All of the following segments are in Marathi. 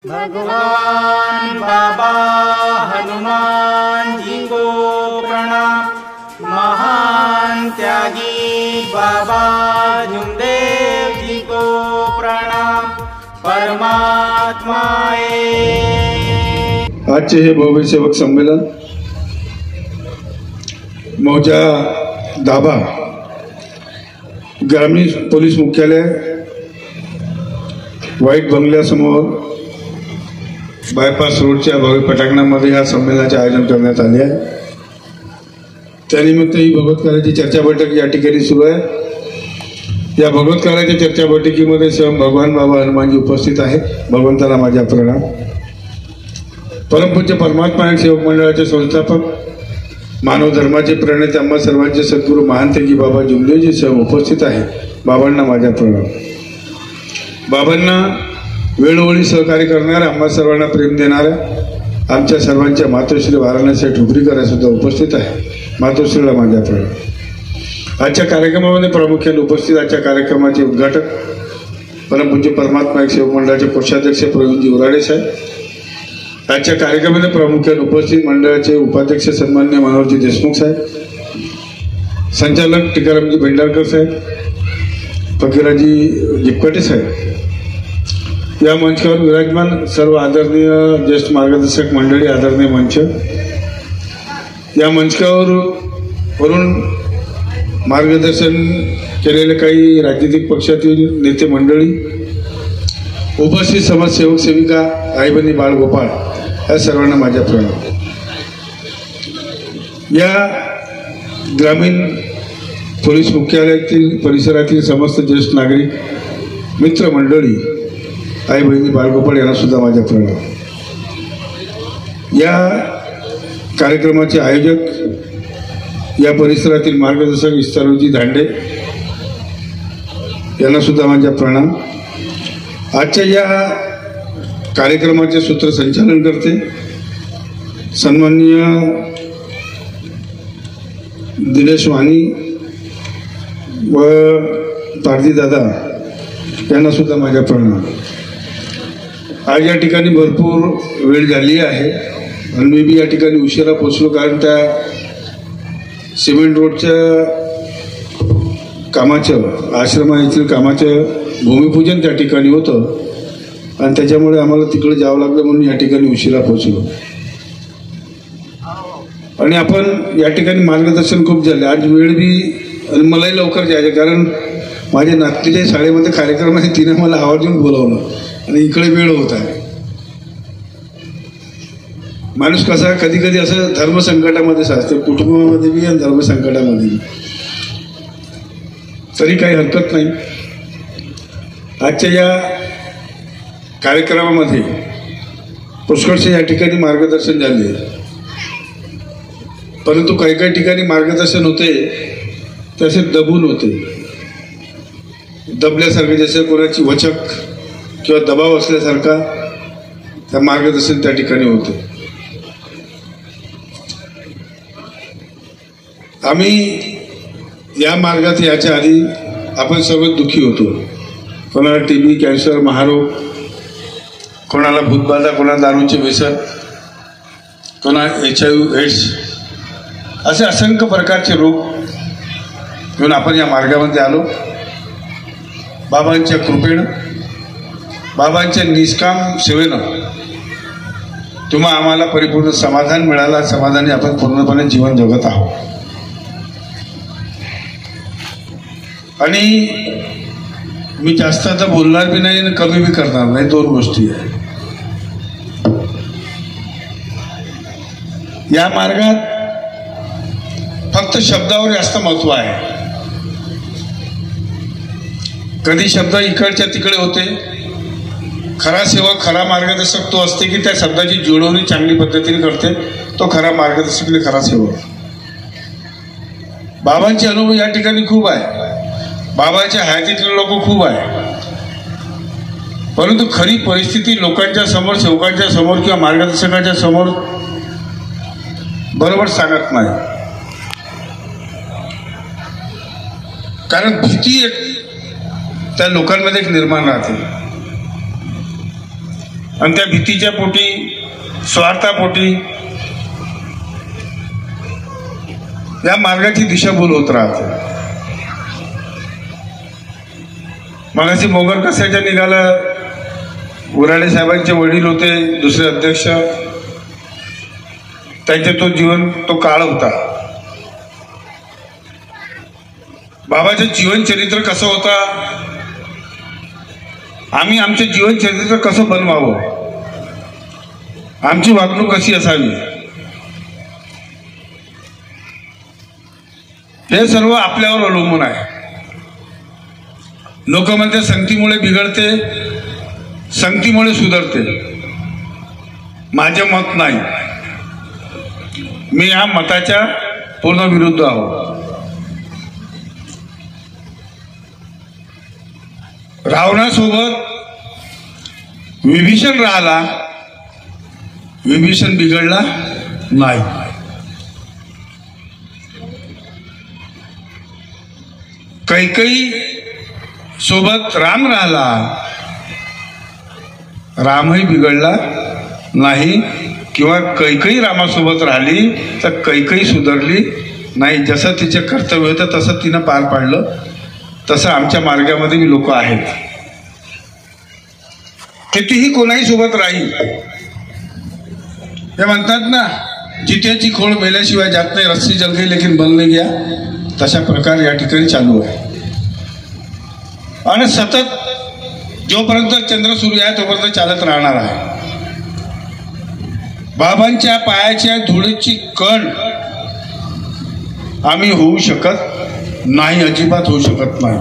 भगवान बाबा हनुमान जी को प्रणाम। महान त्यागी बाबा जुमदेव जी को प्रणाम। परमात्माए आजचे हे भव्य सेवक संमेलन मौजा दाभा ग्रामीण पोलीस मुख्यालय व्हाईट बंगल्यासमोर बायपास रोडच्या भव्य पटांगणामध्ये या संमेलनाचे आयोजन करण्यात आले आहे। त्यानिमित्त ही भगवत कार्याची चर्चा बैठक या ठिकाणी सुरू आहे। या भगवत कार्याच्या चर्चा बैठकीमध्ये स्वयं भगवान बाबा हनुमानजी उपस्थित आहे। भगवंताला माझा प्रणाम। परमपूज्य परमात्मा सेवक मंडळाचे संस्थापक मानव धर्माचे प्रणेते आम्हा सर्वांचे सद्गुरू महान त्यागी बाबा जुमदेवजी स्वयं उपस्थित आहे। बाबांना माझा प्रणाम। बाबांना वेळोवेळी सहकार्य करणाऱ्या आम्हा सर्वांना प्रेम देणाऱ्या आमच्या सर्वांच्या मातोश्री वाराणसी ठोपरीकर सुद्धा उपस्थित आहे। मातोश्रीला माझा प्रणाम। आजच्या कार्यक्रमामध्ये प्रामुख्याने उपस्थित आजच्या कार्यक्रमाचे उद्घाटक परमपूज्य परमात्मा सेवक मंडळाचे कोषाध्यक्ष प्रवीणजी उराडे साहेब। आजच्या कार्यक्रमामध्ये प्रामुख्याने उपस्थित मंडळाचे उपाध्यक्ष सन्मान्य मनोहरजी देशमुख साहेब, संचालक टिकारामजी भेंडारकर साहेब, फकीराजी जिपकाटे साहेब, या मंचावर विराजमान सर्व आदरणीय ज्येष्ठ मार्गदर्शक मंडळी, आदरणीय मंच, या मंचावर वरून मार्गदर्शन केलेले काही राजनीतिक पक्षातील नेते मंडळी, उपस्थित समाजसेवक सेविका, आई बहिणी, बाळगोपाळ, या सर्वांना माझा प्रणाम। या ग्रामीण पोलीस मुख्यालयातील परिसरातील समस्त ज्येष्ठ नागरिक, मित्रमंडळी, आई बहिणी, बाळगोपाळ यांना सुद्धा माझा प्रणाम। या कार्यक्रमाचे आयोजक या परिसरातील मार्गदर्शक इस्तारोजी धांडे यांना सुद्धा माझा प्रणाम। आजच्या या कार्यक्रमाचे सूत्रसंचालन करते सन्माननीय दिनेश वाणी व पारधी दादा यांना सुद्धा माझा प्रणाम। आज या ठिकाणी भरपूर वेळ झाली आहे आणि मी बी या ठिकाणी उशिरा पोचलो, कारण त्या सिमेंट रोडच्या कामाचं, आश्रमा येथील कामाचं भूमिपूजन त्या ठिकाणी होतं आणि त्याच्यामुळे आम्हाला तिकडे जावं लागलं, म्हणून या ठिकाणी उशिरा पोचलो। आणि आपण या ठिकाणी मार्गदर्शन खूप झाले, आज वेळ बी आणि मलाही लवकर जायचं, कारण माझ्या नातीच्या शाळेमध्ये कार्यक्रम आहे, तिने मला आवर्जून बोलावलं आणि इकडे वेळ होत आहे। माणूस कसा कधी कधी असं धर्मसंकटामध्येच असतो, कुटुंबामध्ये बी आणि धर्मसंकटामध्ये बी, तरी काही हरकत नाही। आजच्या या कार्यक्रमामध्ये पुष्कळसे या ठिकाणी मार्गदर्शन झाले, परंतु काही काही ठिकाणी मार्गदर्शन होते तसे दबून होते, दबल्यासारखे, जसे कोणाची वचक किंवा दबाव असल्यासारखा त्या मार्गदर्शन त्या ठिकाणी होते। आम्ही या मार्गात याच्या आधी आपण सर्व दुःखी होतो, कोणाला TB, कॅन्सर, महारोग, कोणाला भूतबाधा, कोणाला दारूचे व्यसन, कोणाला HIV, एड्स, असे असंख्य प्रकारचे रोग घेऊन आपण या मार्गामध्ये आलो। बाबांच्या कृपेनं, बाबांच्या निष्काम सेवेनं तुम्हा आम्हाला परिपूर्ण समाधान मिळाला, समाधानी आपण पूर्णपणे जीवन जगत आहोत। आणि मी जास्त आता बोलणार बी नाही आणि कमी बी करणार नाही, दोन गोष्टी आहेत। या मार्गात फक्त शब्दावर जास्त महत्व आहे। कधी शब्द इकडच्या तिकडे होते, खरा सेवक, खरा मार्गदर्शक तो असते की त्या शब्दाची जुळवणी चांगली पद्धतीने करते, तो खरा मार्गदर्शक, खरा सेवक। बाबांचे अनुभव या ठिकाणी खूप आहे, बाबाच्या हयातीतले लोक खूप आहे, परंतु खरी परिस्थिती लोकांच्या समोर, सेवकांच्या समोर किंवा मार्गदर्शकाच्या समोर बरोबर सांगत नाही, कारण भीती त्या लोकांमध्ये एक निर्माण राहते। आणि त्या भीतीच्या पोटी, स्वार्थापोटी या मार्गाची दिशाभूल होत राहते. मगाशी मोगर कशाच्या निघालं, उराडे साहेबांचे वडील होते दुसरे अध्यक्ष, त्यांचे तो जीवन, तो काळ होता. बाबाचं जीवन चरित्र कसं होता, आम्ही आमचे जीवन चरित्र कसं बनवावं, आमची वागणूक कशी असावी, हे सर्व आपल्यावर अवलंबून आहे. लोक म्हणते संगतीमुळे बिघडते, संगतीमुळे सुधारते. माझे मत नाही. मी या मताच्या पूर्ण विरुद्ध आहोत. रावणासोबत विभीषण राहिला, विभीषण बिघडला नाही. कैकेयी सोबत राम राहिला, रामही बिघडला नाही. किंवा कैकेयी रामासोबत राहिली तर कैकेयी सुधारली नाही. जसं तिचे कर्तव्य होतं तसं तिनं पार पाडलं. तसं आमच्या मार्गामध्ये मी लोक आहेत. कितीही कोणाही सोबत राहील, हे म्हणतात ना, जित्याची खोड मेल्याशिवाय जात नाही, रस्सी जल गई लेकिन बल नाही गया. तशा प्रकार या ठिकाणी चालू आहे. आणि सतत जोपर्यंत चंद्र सूर्य आहे तोपर्यंत चालत राहणार आहे. बाबांच्या पायाच्या धुळीची कण आम्ही होऊ शकत नाही, अजिबात होऊ शकत नाही.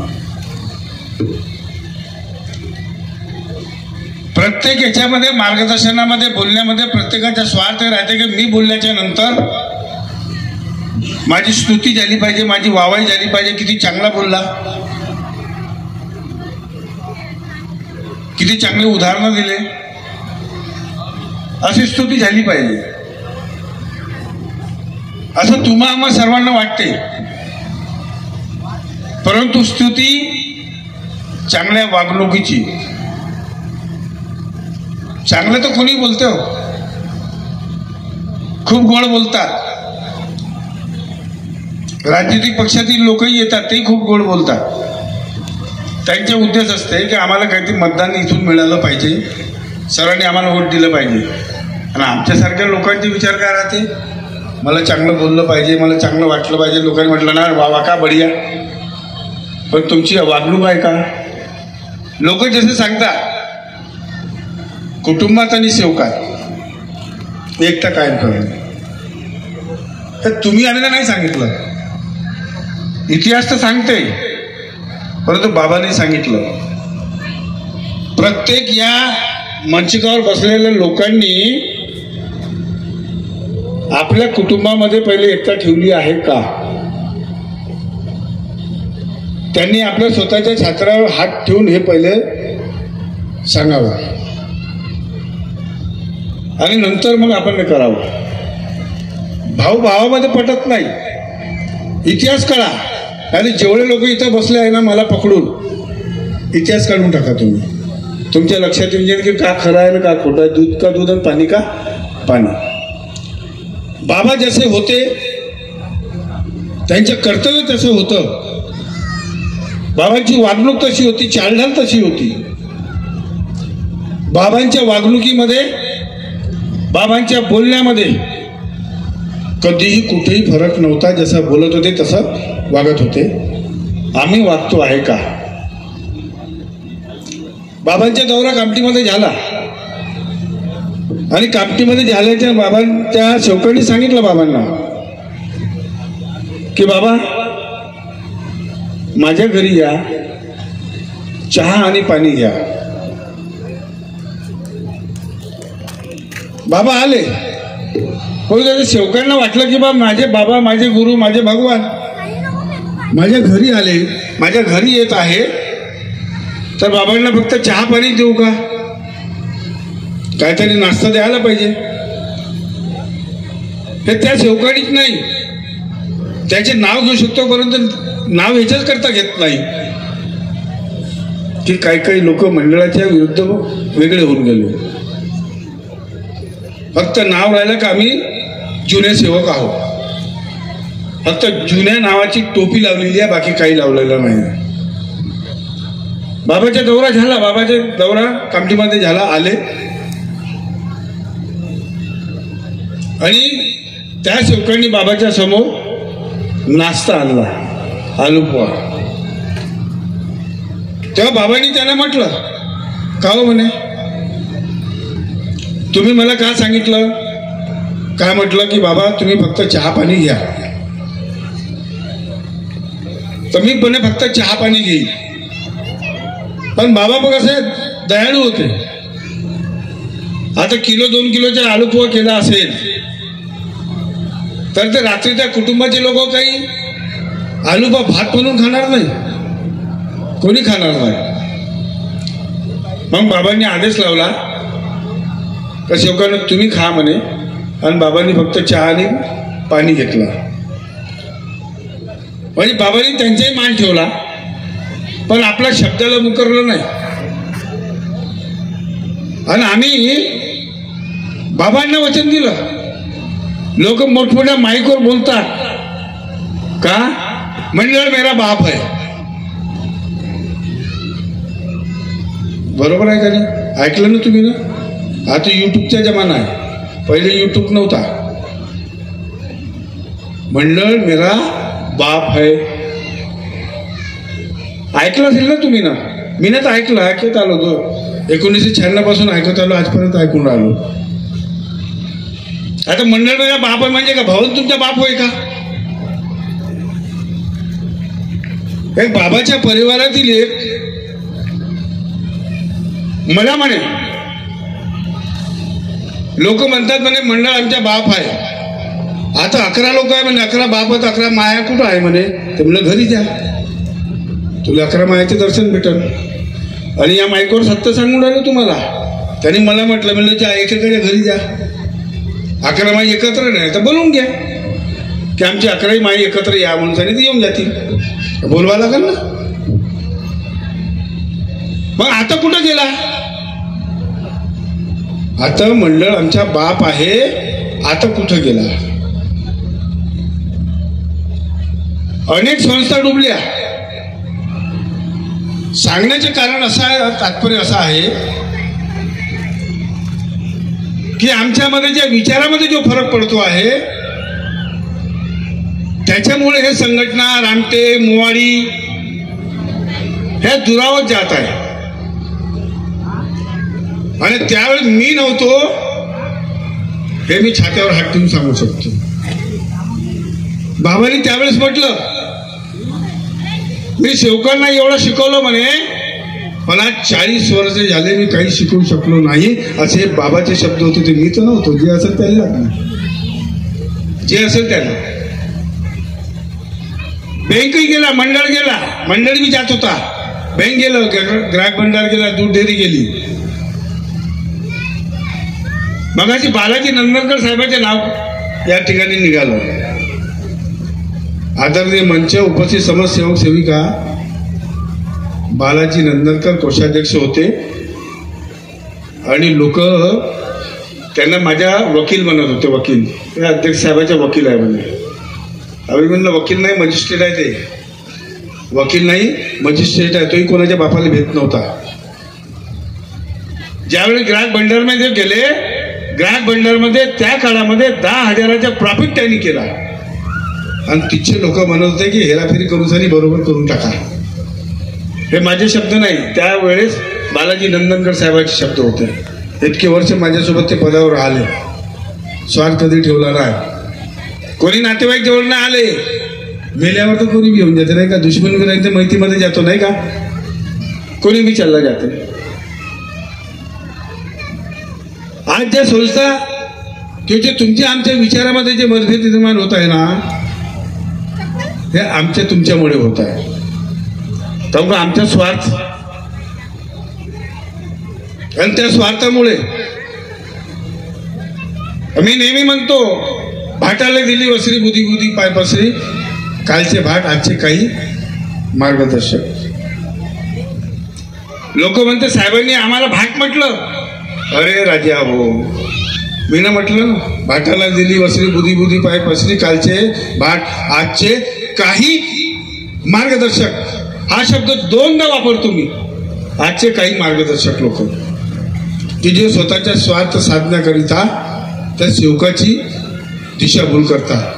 प्रत्येक याच्यामध्ये, मार्गदर्शनामध्ये, बोलण्यामध्ये प्रत्येकाचा स्वार्थ राहते की मी बोलल्याच्या नंतर माझी स्तुती झाली पाहिजे, माझी वाहवाही झाली पाहिजे. किती चांगला बोलला, किती चांगले उदाहरणं दिले, अशी स्तुती झाली पाहिजे, असं तुम्हा आम्हा सर्वांना वाटते. परंतु स्तुती चांगल्या वागणुकीची. चांगलं तर कोणी बोलते हो, खूप गोड बोलतात. राजनीतिक पक्षातील लोकही येतात, ते खूप गोड बोलतात. त्यांचा उद्देश असते की आम्हाला काहीतरी मतदान इथून मिळालं पाहिजे, सर्वांनी आम्हाला वोट दिलं पाहिजे. आणि आमच्यासारख्या लोकांचे विचार काय राहते, मला चांगलं बोललं पाहिजे, मला चांगलं वाटलं पाहिजे. लोकांनी म्हटलं ना वा का बढिया, पण तुमची वागणूक आहे का? लोक जसे सांगतात, कुटुंबात आणि सेवकात एकता कायम करणं, तर तुम्ही आम्हाला नाही सांगितलं. इतिहास तर सांगते, परंतु बाबांनी सांगितलं. प्रत्येक या मंचकावर बसलेल्या लोकांनी आपल्या कुटुंबामध्ये पहिले एकता ठेवली आहे का? त्यांनी आपल्या स्वतःच्या छात्रावर हात ठेवून हे पहिले सांगावं आणि नंतर मग आपण हे करावं. भाऊ भावामध्ये पटत नाही. इतिहास काढा. आणि जेवढे लोक इथं बसले आहे ना, मला पकडून इतिहास काढून टाका तुम्ही. तुमच्या लक्षात येईल की का खरं आहे ना का खोटं आहे, दूध का दूध आणि पाणी का पाणी. बाबा जसे होते, त्यांचं कर्तव्य तसं होतं, बाबांची वागणूक तशी होती, चालढाल तशी होती. बाबांच्या वागणुकीमध्ये, बाबांच्या बोलण्यामध्ये कधीही कुठेही फरक नव्हता. जसं बोलत होते तसं वागत होते. आम्ही वागतो आहे का? बाबांचा दौरा कामठीमध्ये झाला आणि कामठीमध्ये झाल्याच्या बाबांच्या सेवकांनी सांगितलं बाबांना की बाबा माझ्या घरी या, चहा आणि पाणी घ्या. बाबा आले. पण त्याच्या सेवकांना वाटलं की माझे बाबा, माझे गुरु, माझे भगवान माझ्या घरी आले, माझ्या घरी येत आहे, तर बाबांना फक्त चहा पाणी देऊ का? काहीतरी नाश्ता द्यायला पाहिजे. हे त्या सेवकानीच नाही, त्याचे नाव घेऊ शकतो, परंतु नाव ह्याच्याच करता घेत नाही. की काही काही लोक मंडळाच्या विरुद्ध वेगळे होऊन गेले. फक्त नाव राहिलं का आम्ही जुने सेवक आहोत. फक्त जुन्या नावाची टोपी लावलेली आहे, बाकी काही लावलेलं नाही. बाबाचा दौरा झाला, बाबाचा दौरा कामठीमध्ये झाला, आले आणि त्या सेवकांनी बाबाच्या समोर नाश्ता आणला, आलू पोहा. तेव्हा बाबांनी त्यांना म्हटलं, का हो म्हणे, तुम्ही मला का सांगितलं? काय म्हटलं की बाबा तुम्ही फक्त चहा पाणी घ्या. तर मी पण फक्त चहा पाणी घेईन. पण बाबा बघ असे दयाळू होते. आता किलो 2 किलोचा आलू पोहा केला असेल तर ते रात्री त्या कुटुंबाचे लोक काही आलू भात बनवून खाणार नाही, कोणी खाणार नाही. मग बाबांनी आदेश लावला तर शेवकांना तुम्ही खा म्हणे. आणि बाबांनी फक्त चहा आणि पाणी घेतला. म्हणजे बाबांनी त्यांचाही मान ठेवला, पण आपल्या शब्दाला मुकरलं नाही. आणि आम्ही बाबांना वचन दिलं. लोक मोठमोठ्या माईकवर बोलतात का मंडळ मेरा बाप आहे. बरोबर आहे का नाही? ऐकलं ना तुम्ही ना? आता युट्यूबचा जमाना आहे, पहिले युट्यूब नव्हता. मंडळ मेरा बाप है. ऐकलं असेल ना तुम्ही ना? मी ना तर ऐकत आलो तो 1996 पासून ऐकत आलो, आजपर्यंत ऐकून राहिलो. आता मंडळ मेरा बाप आहे म्हणजे का भाऊन तुमचा बाप होय का? एक बाबाच्या परिवारातील एक मला म्हणे, लोक म्हणतात म्हणे मंडळ आमच्या बाप आहे. आता 11 लोक आहे म्हणे, 11 बाप आहेत, 11 माया कुठं आहे म्हणे. ते म्हणलं घरी जा, तुला 11 मायाचे दर्शन भेटल. आणि या माईकवर सत्य सांगून राहिलो तुम्हाला. त्यांनी मला म्हणलं जा एकेकडे घरी जा, 11 माई एकत्र नाही तर बोलवून घ्या की आमची 11 माई एकत्र या म्हणून सांगितलं, येऊन जातील. बोलवा लागेल ना. मग आता कुठं गेला? आता मंडळ आमचा बाप आहे, आता कुठं गेला? अनेक संस्था डुबल्या. सांगण्याचे कारण असं आहे, तात्पर्य असं आहे की आमच्यामध्ये ज्या विचारामध्ये जो फरक पडतो आहे त्याच्यामुळे हे संघटना रामटे मोवाडी हे दुरावत जात आहे. आणि त्यावेळेस मी नव्हतो हे मी छात्यावर हात ठेवून सांगू शकतो. बाबांनी त्यावेळेस म्हटलं, मी सेवकांना एवढं शिकवलं म्हणे, पण आज 40 वर्ष झाले मी काही शिकवू शकलो नाही, असे बाबाचे शब्द होते. ते मी तर नव्हतो, जे असेल त्याला लागणार, जे असेल त्याला. बँकही गेला, मंडळ गेला, मंडळ बी जात होता, बँक गेलं, ग्राहक भंडार गेला, दूध डेअरी गेली. मगाशी बालाजी नंदनकर साहेबांचे नाव या ठिकाणी निघालं. आदरणीय मंच उपस्थित समाजसेवक सेविका बालाजी नंदनकर कोषाध्यक्ष होते आणि लोक त्यांना माझ्या वकील म्हणत होते. वकील, ते अध्यक्ष साहेबाच्या वकील आहे म्हणे. आम्ही म्हणलं वकील नाही, मजिस्ट्रेट आहे. ते वकील नाही, मजिस्ट्रेट आहे. तोही कोणाच्या बापाला भेट नव्हता. ज्यावेळी ग्राहक भंडारमध्ये गेले, ग्राहक भंडारमध्ये त्या काळामध्ये 10,000चा प्रॉफिट त्यांनी केला. आणि तिथचे लोक म्हणत होते की हेराफेरी करूसाठी बरोबर करून टाका. हे माझे शब्द नाही, त्यावेळेस बालाजी नंदनकर साहेबांचे शब्द होते. इतके वर्ष माझ्यासोबत ते पदावर राहिले, स्वार्थ कधी ठेवला नाही. कोणी नातेवाईक जवळ नाही आले, मेल्यावर तर कोणी बी येऊन जाते नाही का. दुश्मन विरांच्या मैत्रीमध्ये जातो नाही का, कोणी बी चालला जाते. आज ज्या संस्था किंवा तुमच्या आमच्या विचारामध्ये जे मतभेद निर्माण होत आहे ना, हे आमच्या तुमच्यामुळे होत आहे. त्यामुळे आमचा स्वार्थ, आणि त्या स्वार्थामुळे मी नेहमी म्हणतो, भाटाला दिली वसरी बुधी बुधी पाय पसरी, कालचे भाट आजचे काही मार्गदर्शक. लोक म्हणते साहेबांनी आम्हाला भाट म्हटलं. अरे राजा हो, मी ना म्हटलं ना, भाटाला दिली वसरी बुधी बुधी पाय पसरी, कालचे भाट आजचे काही मार्गदर्शक हा शब्द दोनदा वापरतो मी. आजचे काही मार्गदर्शक लोक की जे स्वतःच्या स्वार्थ साधण्याकरिता त्या सेवकाची दिशाभूल करतात.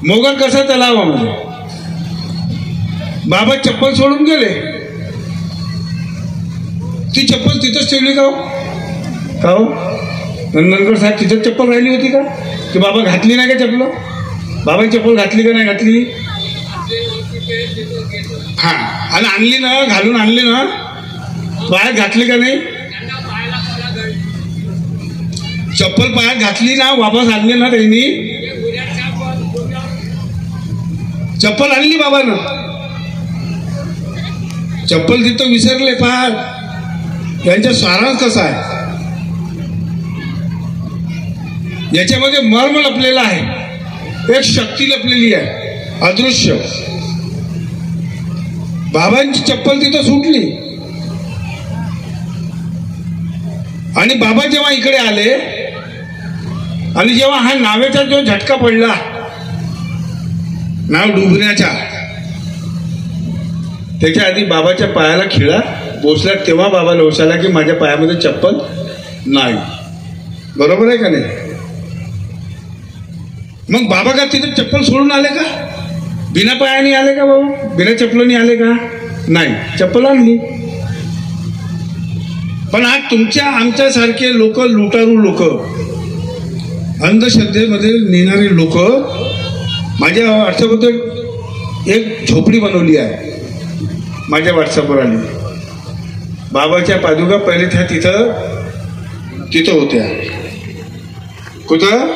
मोगल कसा तलावामध्ये बाबा चप्पल सोडून गेले, ती चप्पल तिथंच ठेवली का हो? नंदनकर साहेब तिथंच चप्पल राहिली होती का? की बाबा घातली नाही का चप्पल? बाबांची चप्पल घातली का नाही घातली? हा, आणि आणली ना, घालून आणली ना, पायात घातली का नाही? चप्पल पायात घातली ना, वापस आणली ना त्यांनी? चप्पल आणली बाबानं, चप्पल तिथं विसरले. पहा यांचा सारांश कसा आहे, याच्यामध्ये मर्म लपलेला आहे, एक शक्ती लपलेली आहे अदृश्य. बाबांची चप्पल तिथं सुटली आणि बाबा जेव्हा इकडे आले आणि जेव्हा हा नावेचा जो झटका पडला, नाव डुबण्याचा, त्याच्या आधी बाबाच्या पायाला खिळा बोसला, तेव्हा बाबा लवसाला की माझ्या पायामध्ये चप्पल नाही. बरोबर आहे का नाही? मग बाबा का तिथे चप्पल सोडून आले का? बिना पायाने आले का बाबा? बिना चप्पलाने आले का? नाही, चप्पल आणली. पण आज तुमच्या आमच्यासारखे लोक, लुटारू लोक, अंधश्रद्धेमध्ये नेणारे लोक, माझ्या व्हॉट्सअपवर एक झोपडी बनवली आहे, माझ्या व्हॉट्सअपवर आली. बाबाच्या पादुका पहिले त्या तिथं होत्या. कुठं?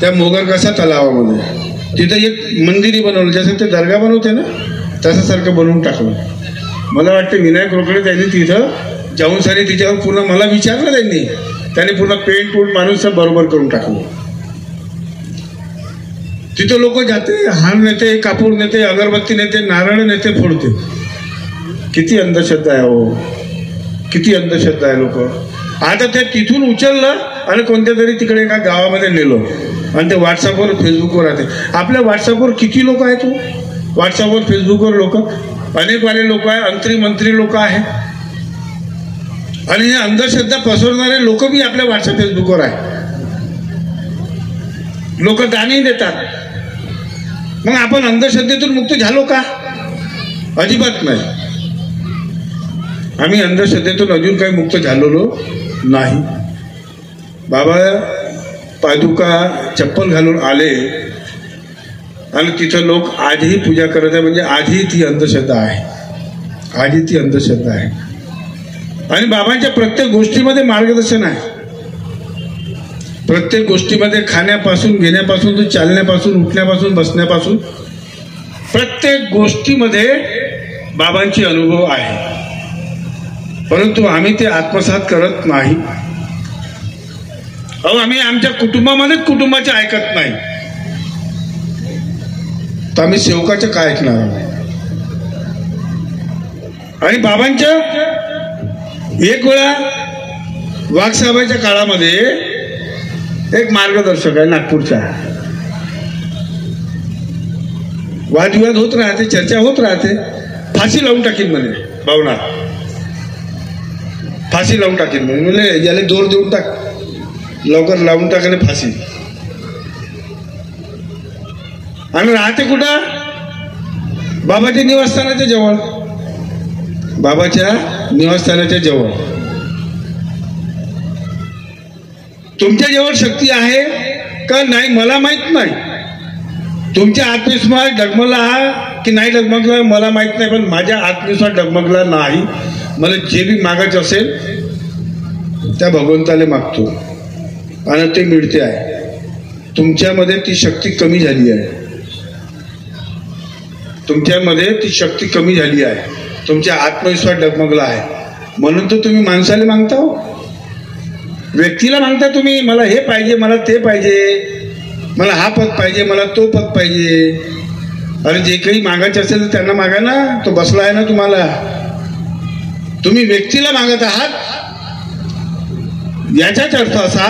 त्या मोगरकासा तलावामध्ये. तिथं एक मंदिरी बनवलं, जसं ते दर्गा बनवते ना तसं बनवून टाकलं. मला वाटतं विनायक रोकडे त्यांनी तिथं जाऊन सारी तिच्यावर पूर्ण मला विचारलं त्यांनी पूर्ण पेंट पूर्ण माणूस बरोबर करून टाकलं. तिथं लोक जाते, हार नेते, कापूर नेते, अगरबत्ती नेते, नारळ नेते, फोडते. किती अंधश्रद्धा आहे हो, किती अंधश्रद्धा आहे लोक. आता ते तिथून उचललं आणि कोणत्या तरी तिकडे एका गावामध्ये नेलं आणि ते व्हॉट्सअपवर फेसबुकवर राहते. आपल्या व्हॉट्सअपवर किती लोक आहेत हो, व्हॉट्सअपवर फेसबुकवर लोक अनेक वाले लोक आहे, मंत्री लोक आहेत. आणि हे अंधश्रद्धा पसरवणारे लोक बी आपल्या व्हॉट्सअप फेसबुकवर आहे. लोक दानही देतात. मग आपण अंधश्रद्धेतून मुक्त झालो का? अजिबात नाही. आम्ही अंधश्रद्धेतून अजून काही मुक्त झालेलो नाही. बाबा पादुका चप्पल घालून आले आणि तिथं लोक आजही पूजा करत आहे. म्हणजे आजही ती अंधश्रद्धा आहे, आजही ती अंधश्रद्धा आहे. आणि बाबांच्या प्रत्येक गोष्टीमध्ये मार्गदर्शन आहे. प्रत्येक गोष्टीमध्ये खाण्यापासून, घेण्यापासून तर चालण्यापासून, उठण्यापासून, बसण्यापासून प्रत्येक गोष्टीमध्ये बाबांचे अनुभव आहे. परंतु आम्ही ते आत्मसात करत नाही. आम्ही आमच्या कुटुंबामध्येच कुटुंबाचे ऐकत नाही, तर आम्ही सेवकाचं काय ऐकणार आहोत? आणि बाबांच्या एक वेळा वाघसाहेबांच्या काळामध्ये एक मार्गदर्शक आहे नागपूरचा, वादविवाद होत राहते, चर्चा होत राहते. फाशी लावून टाकीन म्हणे भावना, फाशी लावून टाकीन म्हणजे याला जोर देऊन टाक, लवकर लावून टाकाने फाशी. आणि राहते कुठं? बाबाच्या निवासस्थानाच्या जवळ, बाबाच्या निवासस्थानाच्या जवळ. तुमच्या जवळ शक्ती आहे का नाही मला माहित नाही. तुमच्या आत्मविश्वास डगमगला की नाही डगमगला मला माहित नाही, पण माझ्या आत्मविश्वास डगमगला नाही. मला जे बी मागायचं असेल त्या भगवंताला मागतो आणि ते मिळते आहे. तुमच्यामध्ये ती शक्ती कमी झाली आहे, तुमच्यामध्ये ती शक्ती कमी झाली आहे. तुमचा आत्मविश्वास डगमगला आहे म्हणून तर तुम्ही माणसाला मागता हो, व्यक्तीला मागता तुम्ही. मला हे पाहिजे, मला ते पाहिजे, मला हा पद पाहिजे, मला तो पद पाहिजे. अरे जे काही मागायचे असेल तर त्यांना मागा ना, तो बसला आहे ना तुम्हाला. तुम्ही व्यक्तीला मागत आहात, याचाच अर्थ असा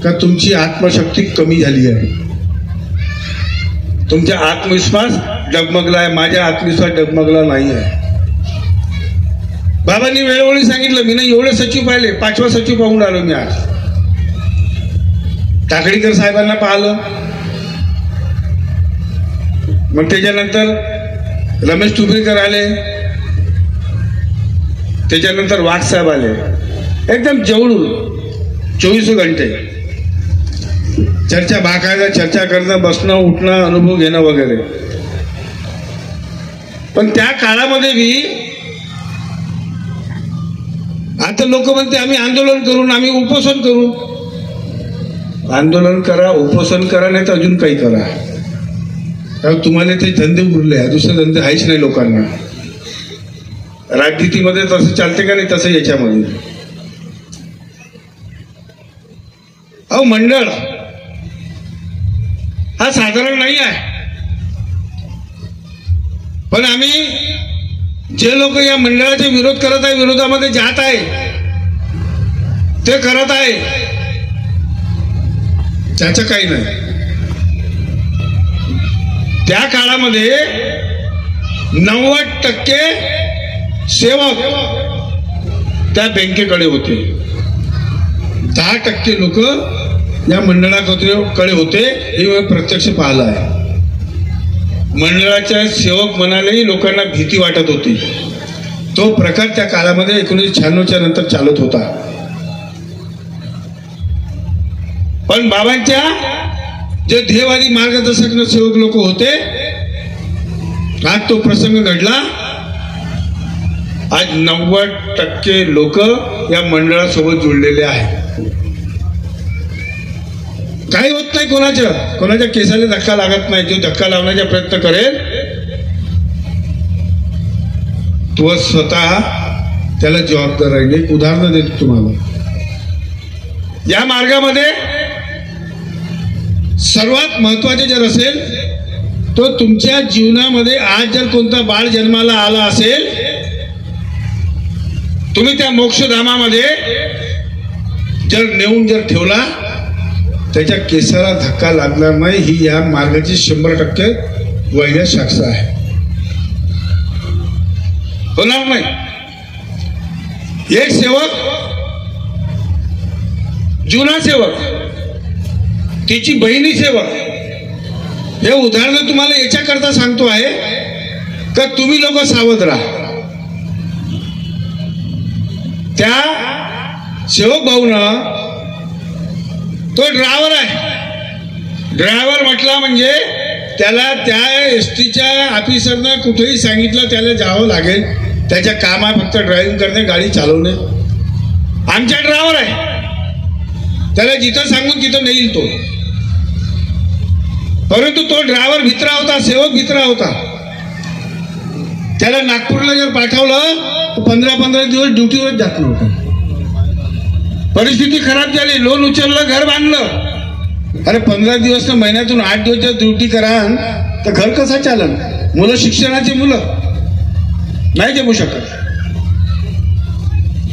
का तुमची आत्मशक्ती कमी झाली आहे, तुमचा आत्मविश्वास डगमगला आहे. माझा आत्मविश्वास डगमगला नाही आहे. बाबांनी वेळोवेळी सांगितलं, मी नाही एवढे सचिव पाहिले, 5वा सचिव पाहून आलो मी आज. टाकळीकर साहेबांना पाहिलं, मग त्याच्यानंतर रमेश तुबेकर आले, त्याच्यानंतर वाघ साहेब आले. एकदम जवळून 24 घंटे चर्चा, बाकायदा चर्चा करणं, बसणं, उठणं, अनुभव घेणं वगैरे. पण त्या काळामध्ये मी आता लोक म्हणते आम्ही आंदोलन करून, आम्ही उपोषण करू. आंदोलन करा, उपोषण करा, नाही तर अजून काही करा. कारण तुम्हाला ते धंदे उरले आहे, दुसरे धंदे आहेच नाही लोकांना. राजनीतीमध्ये तसं चालते का नाही तसं याच्यामध्ये. अहो मंडळ हा साधारण नाही आहे. पण आम्ही जे लोक या मंडळाचा विरोध करत आहे, विरोधामध्ये जात आहे, ते करत आहे, त्याचं काही नाही. त्या काळामध्ये 90% सेवक त्या बँकेकडे होते, 10% लोक या मंडळाकडे होते. हे मी प्रत्यक्ष पाहिलं आहे. मंडळाच्या सेवक म्हणालेही लोकांना भीती वाटत होती. तो प्रकार त्या काळामध्ये 1996च्या नंतर चालत होता. पण बाबांच्या जे ध्येयवादी मार्गदर्शक सेवक लोक होते, आज तो प्रसंग घडला. आज 90% लोक या मंडळासोबत जुळलेले आहेत. काही होत नाही, कोणाच्या केसाला धक्का लागत नाही. जो धक्का लावण्याचा प्रयत्न करेल तो स्वतः त्याला जबाबदार राहील. एक उदाहरण देतो तुम्हाला. या मार्गामध्ये सर्वात महत्वाचे जर असेल तो तुमच्या जीवनामध्ये आज जर कोणता बाळ जन्माला आला असेल, तुम्ही त्या मोक्षधामामध्ये जर नेऊन जर ठेवला, त्याच्या केसाला धक्का लागणार नाही. ही या मार्गाची 100% वैध साक्ष आहे. होणार नाही. एक सेवक, जुना सेवक, तिची बहिणी सेवक. हे उदाहरण तुम्हाला याच्याकरता सांगतो आहे का तुम्ही लोक सावध राहा. त्या सेवक भाऊनं, तो ड्रायव्हर आहे. ड्रायव्हर म्हटला म्हणजे त्याला त्या एसटीच्या ऑफिसरनं कुठेही सांगितलं त्याला जावं लागेल. त्याच्या काम आहे फक्त ड्रायव्हिंग करणे, गाडी चालवणे. आमचा ड्रायव्हर आहे, त्याला जिथं सांगून तिथं नेईल तो. परंतु तो ड्रायव्हर भित्रा होता, सेवक भित्रा होता. त्याला नागपूरला जर पाठवलं तर 15-15 दिवस ड्युटीवर जात नव्हता. परिस्थिती खराब झाली, लोन उचललं, घर बांधलं. अरे 15 दिवस ना, महिन्यातून 8 दिवस जर ड्युटी करा तर घर कसं चालन? मुलं, शिक्षणाची मुलं नाही जमू शकत.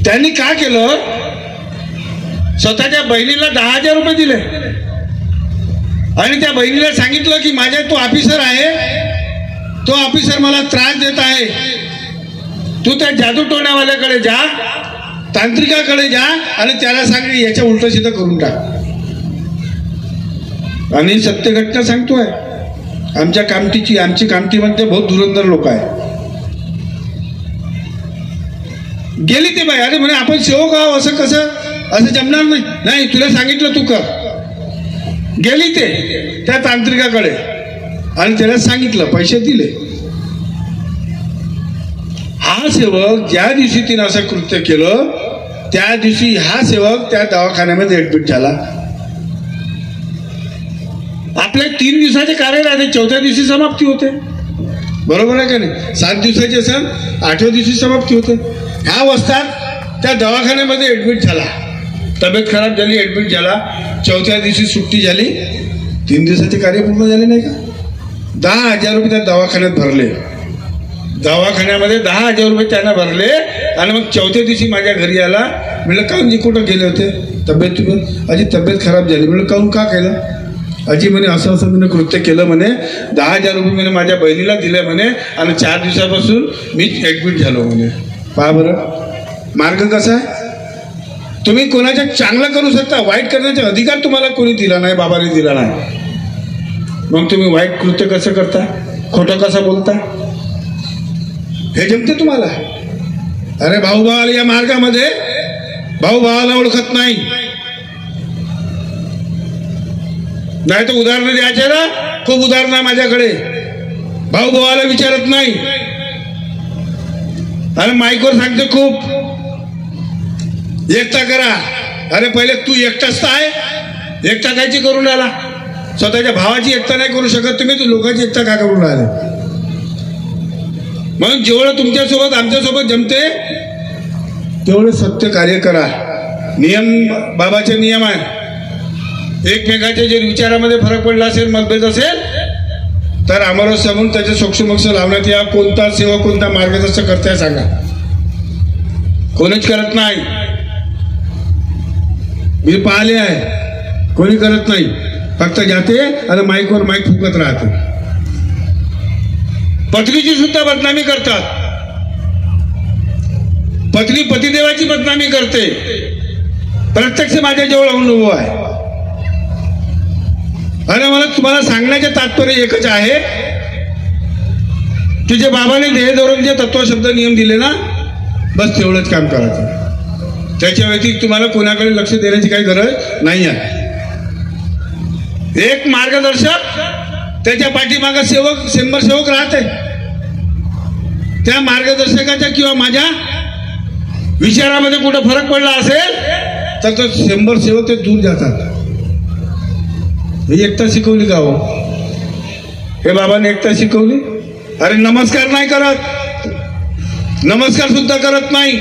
त्यांनी काय केलं, स्वतःच्या बहिणीला 10,000 रुपये दिले आणि त्या बहिणीला सांगितलं की माझ्या तो ऑफिसर आहे, तो ऑफिसर मला त्रास देत आहे, तू त्या जादू टोण्यावाल्याकडे जा, तांत्रिकाकडे जा आणि त्याला सांग याच्या उलट सिद्ध करून टाक. आणि सत्य घटना सांगतोय. आमच्या कामटीची, आमची कामटीमध्ये बहुत धुरंधर लोक आहे. गेली ते बाई, अरे म्हणे आपण सेवक आहो, असं कसं, असं जमणार नाही. नाही, तुला सांगितलं तू कर. गेली ते त्या तांत्रिकाकडे आणि त्याला सांगितलं, पैसे दिले. हा सेवक ज्या दिवशी तिने असं कृत्य केलं त्या दिवशी हा सेवक त्या दवाखान्यामध्ये ऍडमिट झाला. आपले 3 दिवसाचे कार्य राहते, 4थ्या दिवशी समाप्ती होते. बरोबर आहे का नाही? 7 दिवसाचे सण 8व्या दिवशी समाप्ती होते. ह्या अवस्थेत त्या दवाखान्यामध्ये ऍडमिट झाला, तब्येत खराब झाली, ऍडमिट झाला. 4थ्या दिवशी सुट्टी झाली. 3 दिवसाचे कार्य पूर्ण झाले नाही का? 10,000 रुपये त्या दवाखान्यात भरले. दवाखान्यामध्ये 10,000 रुपये त्यानं भरले आणि मग 4थ्या दिवशी माझ्या घरी आला. म्हणलं काहून जी कुठं गेले होते, तब्येत आजी तब्येत खराब झाली. म्हणलं काहून का केलं? आजी म्हणे असं असं मी कृत्य केलं म्हणे, 10,000 रुपये म्हणे माझ्या बहिणीला दिले म्हणे आणि 4 दिवसापासून मी ॲडमिट झालो म्हणे. पहा बरं मार्ग कसा आहे. तुम्ही कोणाच्या चांगलं करू शकता, वाईट करण्याचा अधिकार तुम्हाला कोणी दिला नाही, बाबाने दिला नाही. मग तुम्ही वाईट कृत्य कसं करता, खोटं कसं बोलता, हे जमते तुम्हाला. अरे भाऊ भावाला या मार्गामध्ये भाऊ भावाला ओळखत नाही, नाही तर उदाहरणं द्यायचे ना, खूप उदाहरणं आहे माझ्याकडे. भाऊ भावाला विचारत नाही आणि माईकवर सांगते खूप एकटा करा. अरे पहिले तू एकटाच तर आहे, एकटा कायची करून राहिला. स्वतःच्या भावाची एकटा नाही करू शकत तुम्ही, तू लोकांची एकटा का करून राहिले. म्हणून जेवढं तुमच्यासोबत आमच्यासोबत जमते तेवढे सत्य कार्य करा. नियम बाबाचे नियम आहे. एकमेकाच्या जे विचारामध्ये फरक पडला असेल, मतभेद असेल तर आम्हाला समोर त्याचे सोक्षमोक्ष लावण्यात या. कोणता सेवा कोणता मार्गदर्शन करताय सांगा. कोणीच करत नाही, मी पाहिले आहे, कोणी करत नाही. फक्त जाते आणि माईकवर माईक फुकत राहते. पत्नीची सुद्धा बदनामी करतात, पत्नी पतिदेवाची बदनामी करते. प्रत्यक्ष माझ्या जवळ अनुभव आहे. आणि मला तुम्हाला सांगण्याचे तात्पर्य एकच आहे की जे बाबाने देह धरून जे तत्व शब्द नियम दिले ना, बस तेवढंच काम करायचं. त्याच्या व्यतिरिक्त तुम्हाला कोणाकडे लक्ष देण्याची काही गरज नाही आहे. एक मार्गदर्शक, त्याच्या पाठीमागे सेवक, 100 सेवक राहते. त्या मार्गदर्शकाच्या किंवा माझ्या विचारामध्ये कुठं फरक पडला असेल तर तो 100 सेवक ते दूर जातात. ही एकटा शिकवली का हो? हे बाबाने एकटा शिकवली. अरे नमस्कार नाही करत, नमस्कार सुद्धा करत नाही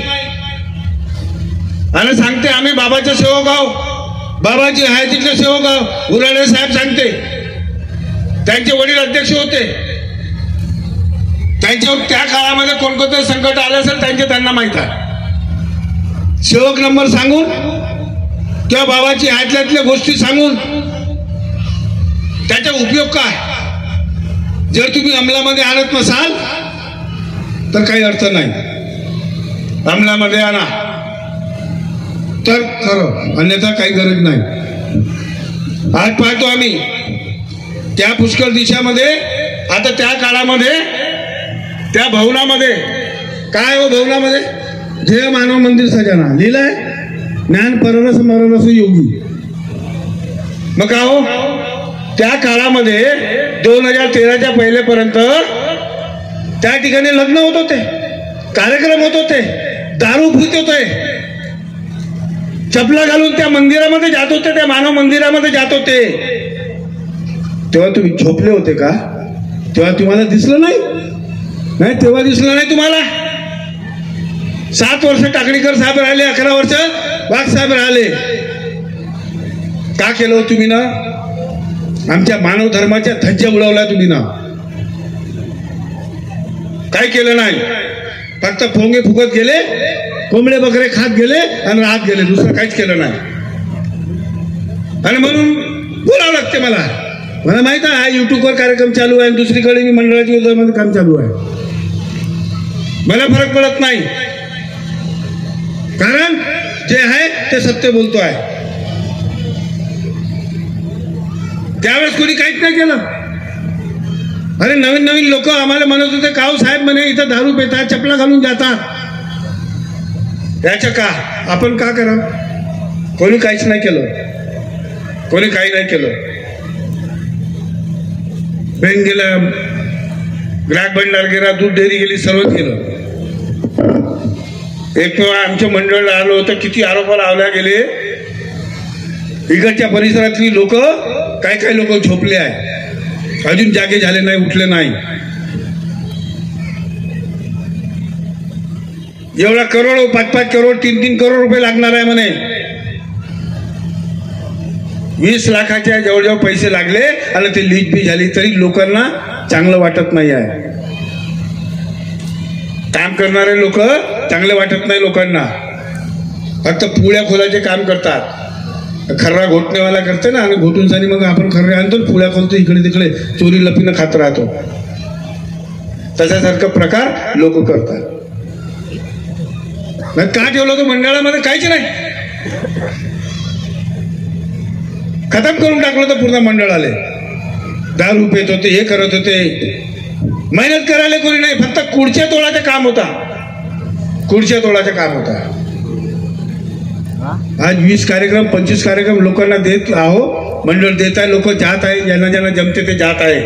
आणि सांगते आम्ही बाबाचे सेवक आहोत, बाबाजी आहे तिथले सेवक आहोत. उराडे साहेब सांगते, त्यांचे वडील अध्यक्ष होते, त्यांच्यावर त्या काळामध्ये कोणकोणते संकट आले असेल त्यांना माहित आहे. सेवक नंबर सांगून किंवा बाबाची हातल्यातल्या गोष्टी सांगून त्याचा उपयोग काय. जर तुम्ही अंमलामध्ये आणत नसाल तर काही अर्थ नाही. अंमलामध्ये आणा तर खरं, अन्यथा काही गरज नाही. आज पाहतो आम्ही त्या पुष्कळ दिशामध्ये, आता त्या काळामध्ये त्या भवनामध्ये काय हो, भवनामध्ये जय मानव मंदिर सजाना लिहिलंय, ज्ञान पररस मररस योगी. मग का हो, त्या काळामध्ये 2013च्या पहिलेपर्यंत त्या ठिकाणी लग्न होत होते, कार्यक्रम होत होते, दारू पित होते, चपला घालून त्या मंदिरामध्ये जात होते, त्या मानव मंदिरामध्ये जात होते. तेव्हा तुम्ही झोपले होते का? तेव्हा तुम्हाला दिसलं नाही? नाही, तेव्हा दिसलं नाही तुम्हाला. 7 वर्ष टाकणीकर साहेब राहिले, 11 वर्ष वाघ साहेब राहिले. का केलं तुम्ही ना? आमच्या मानव धर्माच्या धज्जा उडवल्या तुम्ही ना. काय केलं नाही, फक्त फोंगे फुकत गेले, कोंबडे बकरे खात गेले आणि राहत गेले, दुसरं काहीच केलं नाही. आणि म्हणून बोलावं लागते मला. मला माहित आहे युट्यूबवर कार्यक्रम चालू आहे, दुसरीकडे मी मंडळाच्या योजनेमध्ये काम चालू आहे. मला फरक पडत नाही, कारण जे आहे ते सत्य बोलतो आहे. त्यावेळेस कोणी काहीच नाही केलं. अरे नवीन नवीन लोक आम्हाला म्हणत होते काऊ साहेब म्हणे इथं दारू पितात, चपला घालून जातात. याचं का आपण का करा? कोणी काहीच नाही केलं, कोणी काही नाही केलं. बँक गेला, ग्राहक भंडार गेला, दूध डेअरी गेली, सर्वच केलं. एक वेळा आमच्या मंडळाला आलं होतं, किती आरोप लावल्या गेले. इकडच्या परिसरातली लोक, काही लोक झोपले आहे, अजून जागे झाले नाही, उठले नाही. एवढा करोड, 5-5 करोड, 3-3 करोड रुपये लागणार आहे म्हणे. 20 लाखाच्या जवळजवळ पैसे लागले आणि ते लीक बी झाली, तरी लोकांना चांगलं वाटत नाही आहे. काम करणारे लोक चांगले वाटत नाही लोकांना. फक्त पुळ्या खोलाचे काम करतात. खर्रा घोटणेवाला करते ना, आणि घोटून झाली मग आपण खर्रे आणतो, पुळ्या खोलतो, इकडे तिकडे चोरी लपीनं खात राहतो. तशासारखा प्रकार लोक करतात. का ठेवलं तो मंडळामध्ये? काहीच नाही, खतम करून टाकलं तर पूर्ण मंडळ आले. दारू पेत होते, हे करत होते, मेहनत करायला कोणी नाही, फक्त खुर्च्या तोडाचं काम होता, खुर्च्या तोडाचं काम होता. आज 20 कार्यक्रम 25 कार्यक्रम लोकांना देत आहो, मंडळ देत आहे, लोक जात आहे, ज्यांना ज्यांना जमते ते जात आहे,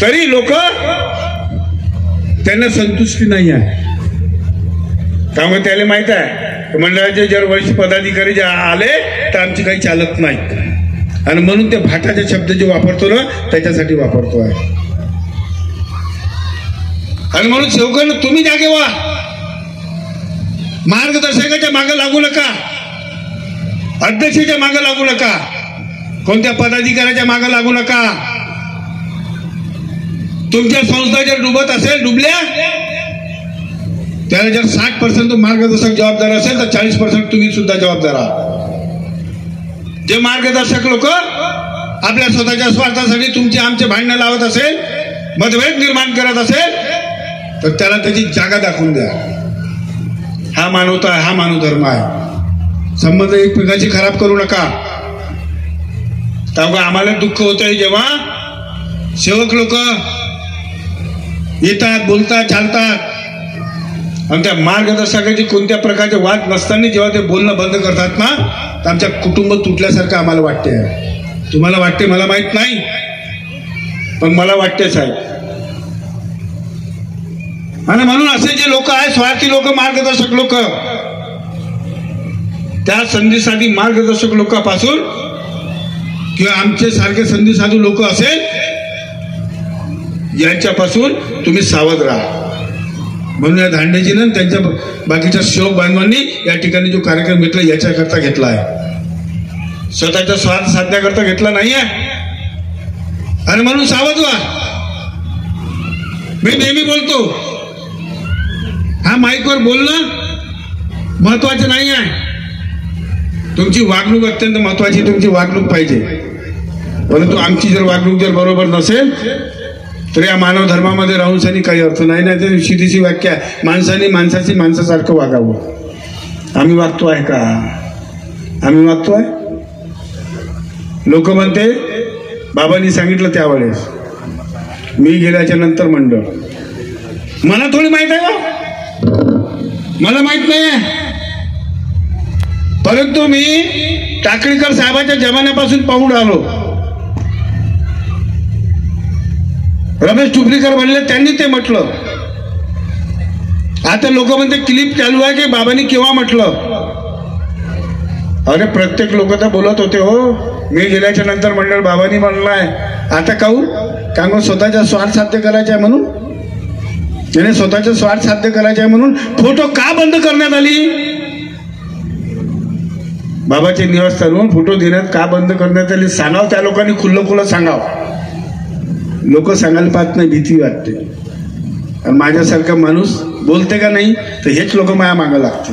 तरी लोक त्यांना संतुष्टी नाही आहे. त्यामुळे त्याला माहित आहे मंडळाचे जर वरिष्ठ पदाधिकारी जे आले तर आमची काही चालत नाही, आणि म्हणून ते भाटाचे शब्द जे वापरतो ना त्याच्यासाठी वापरतो आहे. आणि म्हणून सेवकांना तुम्ही जागे व्हा, मार्गदर्शकाच्या मागे लागू नका, अध्यक्षाच्या मागे लागू नका, कोणत्या पदाधिकाऱ्याच्या मागे लागू नका. तुमच्या संस्था जर डुबत असेल, डुबल्या, त्याला जर 60% मार्गदर्शक जबाबदार असेल तर 40% तुम्ही सुद्धा जबाबदार आहात. जे मार्गदर्शक लोक आपल्या स्वतःच्या स्वार्थासाठी तुमचे आमचे भांडणं लावत असेल, मतभेद निर्माण करत असेल, तर त्याला त्याची जागा दाखवून द्या. हा मानवता आहे, हा मानव धर्म आहे. संबंध एकमेकांची खराब करू नका. त्यामुळे आम्हाला दुःख होतंय जेव्हा सेवक लोक येतात, बोलतात, चालतात, आणि त्या मार्गदर्शकाचे कोणत्या प्रकारचे वाद नसताना जेव्हा ते बोलणं बंद करतात ना, तर आमच्या कुटुंब तुटल्यासारखं आम्हाला वाटते. तुम्हाला वाटते मला माहित नाही, पण मला वाटतेच आहे. आणि म्हणून असे जे लोक आहेत, स्वार्थी लोक, मार्गदर्शक लोक, त्या संधीसाधी मार्गदर्शक लोकांपासून किंवा आमचे सारखे संधी साधू लोक असेल यांच्यापासून तुम्ही सावध राहा. म्हणून या धांडेजीनं त्यांच्या बाकीच्या सेवक बांधवांनी या ठिकाणी जो कार्यक्रम घेतला याच्याकरता घेतला आहे, स्वतःचा स्वार्थ साधण्याकरता घेतला नाही आहे. आणि म्हणून सावध व्हा. मी नेहमी बोलतो, हा माईकवर बोलणं महत्वाचं नाही आहे, तुमची वागणूक अत्यंत महत्वाची, तुमची वागणूक पाहिजे. परंतु आमची जर वागणूक जर बरोबर नसेल तर या मानव धर्मामध्ये राहून काही अर्थ नाही. नाही तर शिदीची व्याख्या, माणसाने माणसाची माणसासारखं वागावं. आम्ही वागतो आहे का? आम्ही वागतो आहे? लोक म्हणते बाबांनी सांगितलं त्यावेळेस, मी गेल्याच्या नंतर मंडळ. मला थोडी माहित आहे का? मला माहित नाही आहे. परंतु मी टाकळीकर साहेबाच्या जमान्यापासून पाहून आलो. रमेश टुपरीकर म्हणले, त्यांनी ते म्हटलं. आता लोक म्हणते क्लिप चालू आहे की बाबांनी केव्हा म्हटलं. अरे प्रत्येक लोक तर बोलत होते, हो मी गेल्याच्या नंतर मंडळ बाबांनी म्हणलाय. आता काहून? कारण स्वतःचा स्वार्थ साध्य करायचा आहे म्हणून, त्याने स्वतःचा स्वार्थ साध्य करायचा आहे म्हणून फोटो का बंद करण्यात आली? बाबाचे निवासस्थानवरून फोटो देण्यात का बंद करण्यात आली? सांगाव त्या लोकांनी, खुल्लं सांगाव. लोक सांगायला पाहत नाही, भीती वाटते. आणि माझ्यासारखा माणूस बोलते का नाही तर हेच लोक माझ्या मागं लागते.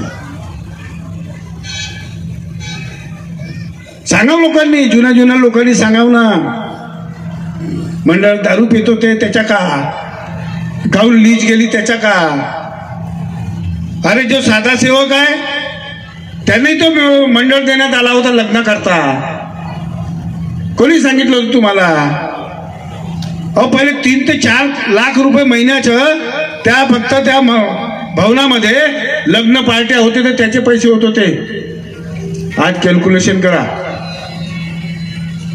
सांगाव लोकांनी, जुन्या लोकांनी सांगाव ना. मंडळ दारू पित होते त्याच्या का? गाऊन लीज गेली त्याच्या का? अरे जो साधा सेवक आहे त्यांनी तो मंडळ देण्यात आला होता लग्न करता. कोणी सांगितलं होतं तुम्हाला? अहो पहिले 3 ते 4 लाख रुपये महिन्याचं त्या फक्त त्या भवनामध्ये लग्न पार्ट्या होते तर त्याचे पैसे होत होते. आज कॅल्क्युलेशन करा,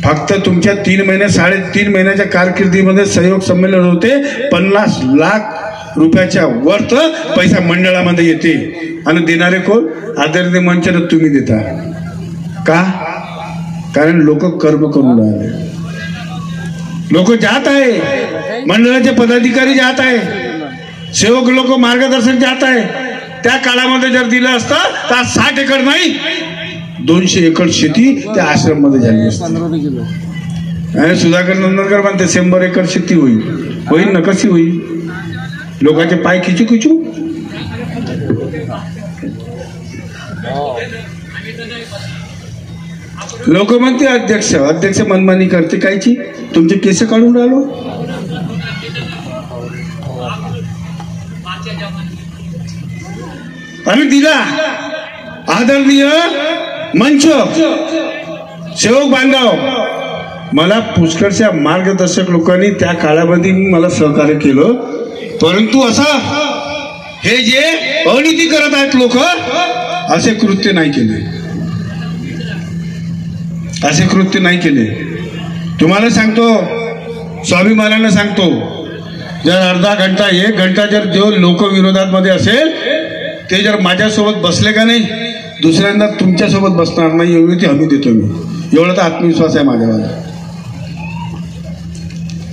फक्त तुमच्या 3 महिने 3.5 महिन्याच्या कारकिर्दीमध्ये सहयोग संमेलन होते, 50 लाख रुपयाच्या वर्थ पैसा मंडळामध्ये येते. आणि देणारे कोण? आदरणीय मंचाने तुम्ही देता का? कारण लोक कर्म करून राहिले, लोक जात आहे, मंडळाचे पदाधिकारी जात आहे, सेवक लोक मार्गदर्शक जात आहे. त्या काळामध्ये जर दिलं असतं तर 60 एकर नाही 200 एकर शेती त्या आश्रम मध्ये झाली असती. आणि सुधाकर नंदनकर म्हणते 100 एकर शेती होईल ना. कशी होईल? लोकांचे पाय खिचू लोक म्हणते अध्यक्ष मनमानी करते कायची, तुमचे केस काढून राहिलो. आणि दिला आदरणीय मंच सेवक बांधव, मला पुष्कळशा मार्गदर्शक लोकांनी त्या काळामध्ये मला सहकार्य केलं. परंतु असं हे जे अनिती करत आहेत लोक, असे कृत्य नाही केले, असे कृत्य नाही केले. तुम्हाला सांगतो, स्वाभिमानानं सांगतो, जर अर्धा घंटा 1 घंटा जर जो लोक विरोधात मध्ये असेल, ते जर माझ्यासोबत बसले का नाही, दुसऱ्यांदा तुमच्यासोबत बसणार नाही, एवढी ती हमी देतो मी. एवढा तर आत्मविश्वास आहे माझ्यावर.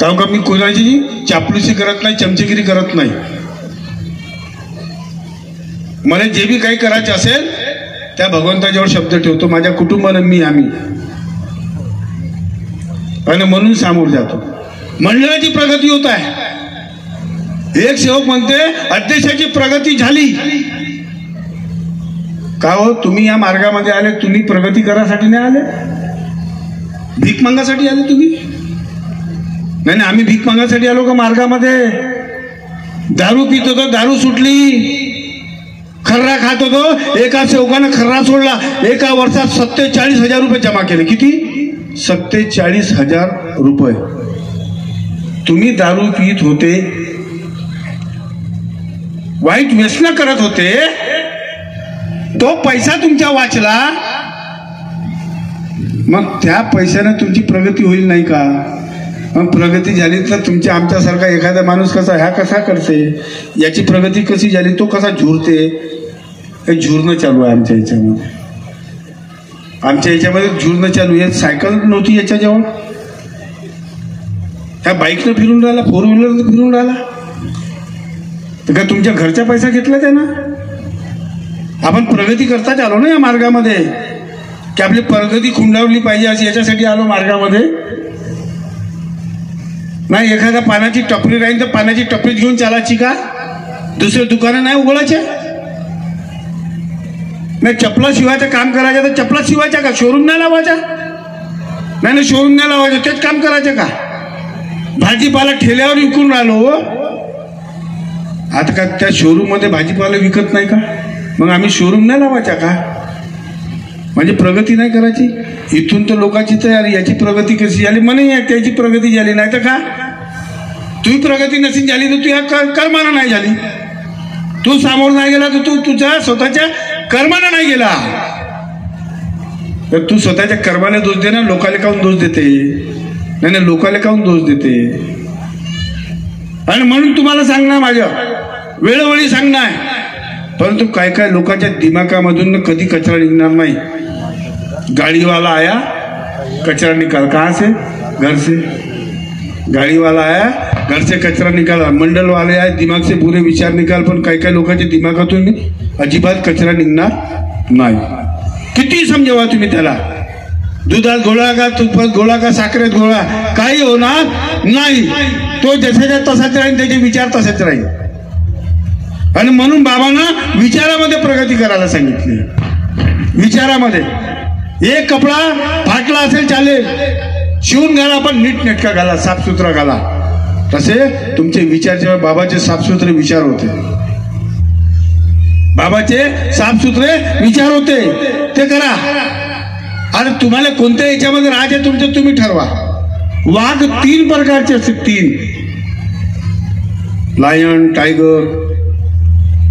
कारण का मी कोणाची चापलुसी करत नाही, चमचेगिरी करत नाही. मला जे बी काही करायचे असेल त्या भगवंताच्यावर शब्द ठेवतो, माझ्या कुटुंबानं आम्ही, आणि म्हणून सामोर जातो. मंडळाची प्रगती होत आहे. एक सेवक म्हणते अध्यक्षाची प्रगती झाली का? हो, तुम्ही या मार्गामध्ये आले, तुम्ही प्रगती करासाठी नाही आले, भीक मागासाठी आले तुम्ही? नाही, आम्ही भीक मागासाठी आलो का मार्गामध्ये? दारू पित होतो, दारू सुटली. खर्रा खात होतो, एका सेवकानं खर्रा सोडला. एका वर्षात 47,000 रुपये जमा केले. किती? 47,000 रुपये. तुम्ही दारू पित होते, वाईट व्यसन करत होते, तो पैसा तुमच्या वाचला, मग त्या पैशाने तुमची प्रगती होईल नाही का? मग प्रगती झाली तर तुमच्या आमच्यासारखा एखादा माणूस कसा ह्या कसा करते, याची प्रगती कशी झाली, तो कसा झुरते, हे झुरणं चालू आहे आमच्या याच्यामध्ये. आमच्या याच्यामध्ये झुरणं चालू आहे. सायकल नव्हती याच्याजवळ, ह्या बाईकनं फिरून राहिला, 4 व्हीलरनं फिरून राहिला. तर का तुमच्या घरचा पैसा घेतला त्यानं? आपण प्रगती करताच आलो ना या मार्गामध्ये, की आपली प्रगती खुंडावली पाहिजे अशी याच्यासाठी आलो मार्गामध्ये. नाही एखादा पानाची टपरी राहील तर पानाची टपरी घेऊन चालायची का? दुसरे दुकानं नाही उघडायचे? नाही चपला शिवायचं काम करायचं तर चपला शिवायच्या का? शोरूम नाही लावायचा? नाही शोरूम नाही लावायचं, तेच काम करायचं का? भाजीपाला ठेल्यावर विकून राहिलो. आता का त्या शोरूम मध्ये भाजीपाला विकत नाही का? मग आम्ही शोरूम नाही लावायचा का? म्हणजे प्रगती नाही करायची? इथून तर लोकांची तयारी, याची प्रगती कशी झाली म्हणे, त्याची प्रगती झाली नाही तर का? तुझी प्रगती नसेल झाली तर तुझ्या कर्मानं नाही झाली. तू सामोर नाही गेला तर तू तुझ्या स्वतःच्या कर्मानं नाही गेला. तर तू स्वतःच्या कर्माने दोष दे ना, लोकाला काहून दोष देते? नाही लोकाला काहून दोष देते? आणि म्हणून तुम्हाला सांगणार, माझ्या वेळोवेळी सांगणार, परंतु काय काय लोकांच्या दिमागामधून कधी कचरा निघणार नाही. गाडीवाला आया कचरा निकाल, कहाँ से? घर से. गाडीवाला आया घर से कचरा निकाला. मंडल वाले आए दिमाग से बुरे विचार निकाल. पण काही काही लोकांच्या दिमागातून अजिबात कचरा निघणार नाही. किती समजावा तुम्ही त्याला, दुधात घोळा का, तुपात घोळा का, साखरेत घोळा, काही होणार नाही. तो जसाच्या तसाच राहील, त्याचे विचार तसेच राहील. आणि म्हणून बाबांना विचारामध्ये प्रगती करायला सांगितली. विचारामध्ये एक कपडा फाटला असेल चालेल, शिवून घाला, पण नीट नेटका घाला, साफसुथरा घाला. तसे तुमचे विचार, जेव्हा बाबाचे साफसुथरे विचार होते, बाबाचे साफसुथरे विचार होते, ते करा. आणि तुम्हाला कोणत्या याच्यामध्ये राहायचे तुमचं तुम्ही ठरवा. वाघ 3 प्रकारचे असते, 3. लायन, टायगर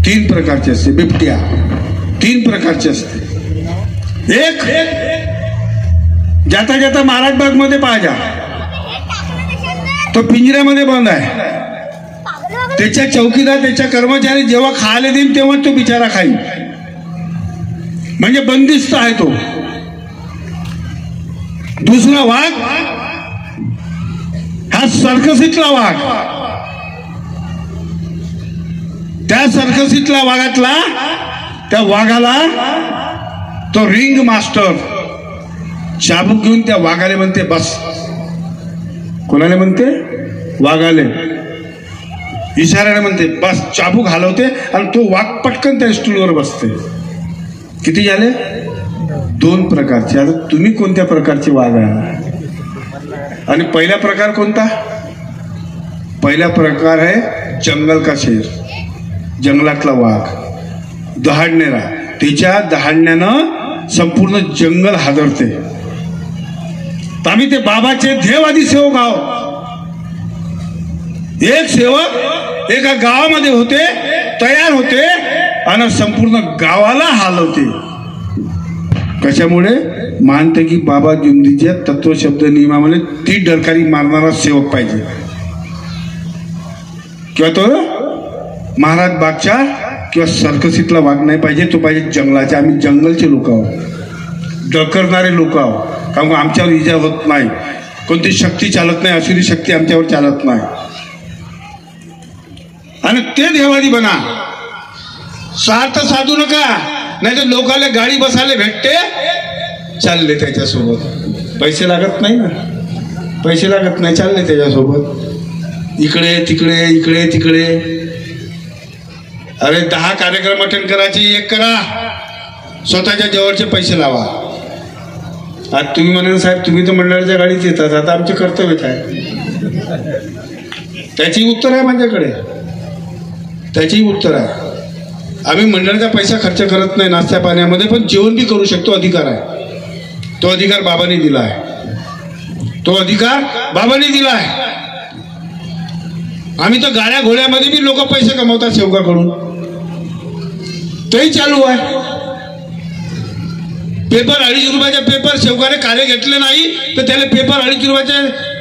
3 प्रकारचे असते. बिबट्या 3 प्रकारचे असते. एक जाता जाता महाराजबाग मध्ये पाहिजा, तो पिंजऱ्यामध्ये बंद आहे. त्याच्या चौकीदार, त्याच्या कर्मचारी जेव्हा खायला देईल तेव्हा तो बिचारा खाईल, म्हणजे बंदिस्त आहे तो. दुसरा वाघ हा सर्कसीतला वाघ. त्या सर्कसीतला वाघातला, त्या वाघाला तो रिंग मास्टर चाबूक घेऊन त्या वाघाले म्हणते बस. कोणाला म्हणते? वाघाले. इशाऱ्याने म्हणते बस. चाबूक हलवते आणि तो वाघ पटकन त्या स्टूलवर बसते. किती झाले? 2 प्रकारचे. आता तुम्ही कोणत्या प्रकारचे वाघ आहे? आणि पहिला प्रकार कोणता? पहिला प्रकार आहे जंगल का शेर, जंगलातला वाघ, दहाडणारा. त्याच्या दहाडण्यानं संपूर्ण जंगल हादरते. तर आम्ही ते बाबाचे देववादी सेवक आहोत. एक सेवक एका गावामध्ये होते, तयार होते आणि संपूर्ण गावाला हालवते. कशामुळे? मानते की बाबा जुमदीच्या तत्वशब्द नियमामध्ये ती डरकारी मारणारा सेवक पाहिजे, किंवा तो महाराज बागच्या किंवा सर्कसीतला वाघ नाही पाहिजे, तो पाहिजे जंगलाचे. आम्ही जंगलचे लोक आहोत, डरकरणारे लोक आहोत. कारण आमच्यावर इजा होत नाही, कोणती शक्ती चालत नाही, असुरी शक्ती आमच्यावर चालत नाही. आणि ते देवादी बना, स्वार्थ साधू नका. नाही तर लोकांना गाडी बसायला भेटते, चालले त्याच्यासोबत. पैसे लागत नाही ना, पैसे लागत नाही, चालले त्याच्यासोबत. इकडे तिकडे, इकडे तिकडे. अरे 10 कार्यक्रम अटेंड करायची, 1 करा, स्वतःच्या जवळचे पैसे लावा. आज तुम्ही म्हणाल साहेब तुम्ही तर मंडळाच्या गाडीत येतात, आता आमचे कर्तव्यच आहे. त्याची उत्तर आहे माझ्याकडे, त्याची उत्तर आहे. आम्ही मंडळाचा पैसा खर्च करत नाही नाश्त्या पाण्यामध्ये, पण जेवण बी करू शकतो, अधिकार आहे. तो अधिकार बाबांनी दिला आहे, तो अधिकार बाबांनी दिला आहे. आम्ही तर गाड्या घोड्यामध्ये बी लोक पैसे कमवतात सेवकाकडून, तेही चालू आहे. पेपर 2.5 रुपयाचे पेपर सेवकाने कार्य घेतले नाही तर त्याला पेपर 2.5 रुपयाचे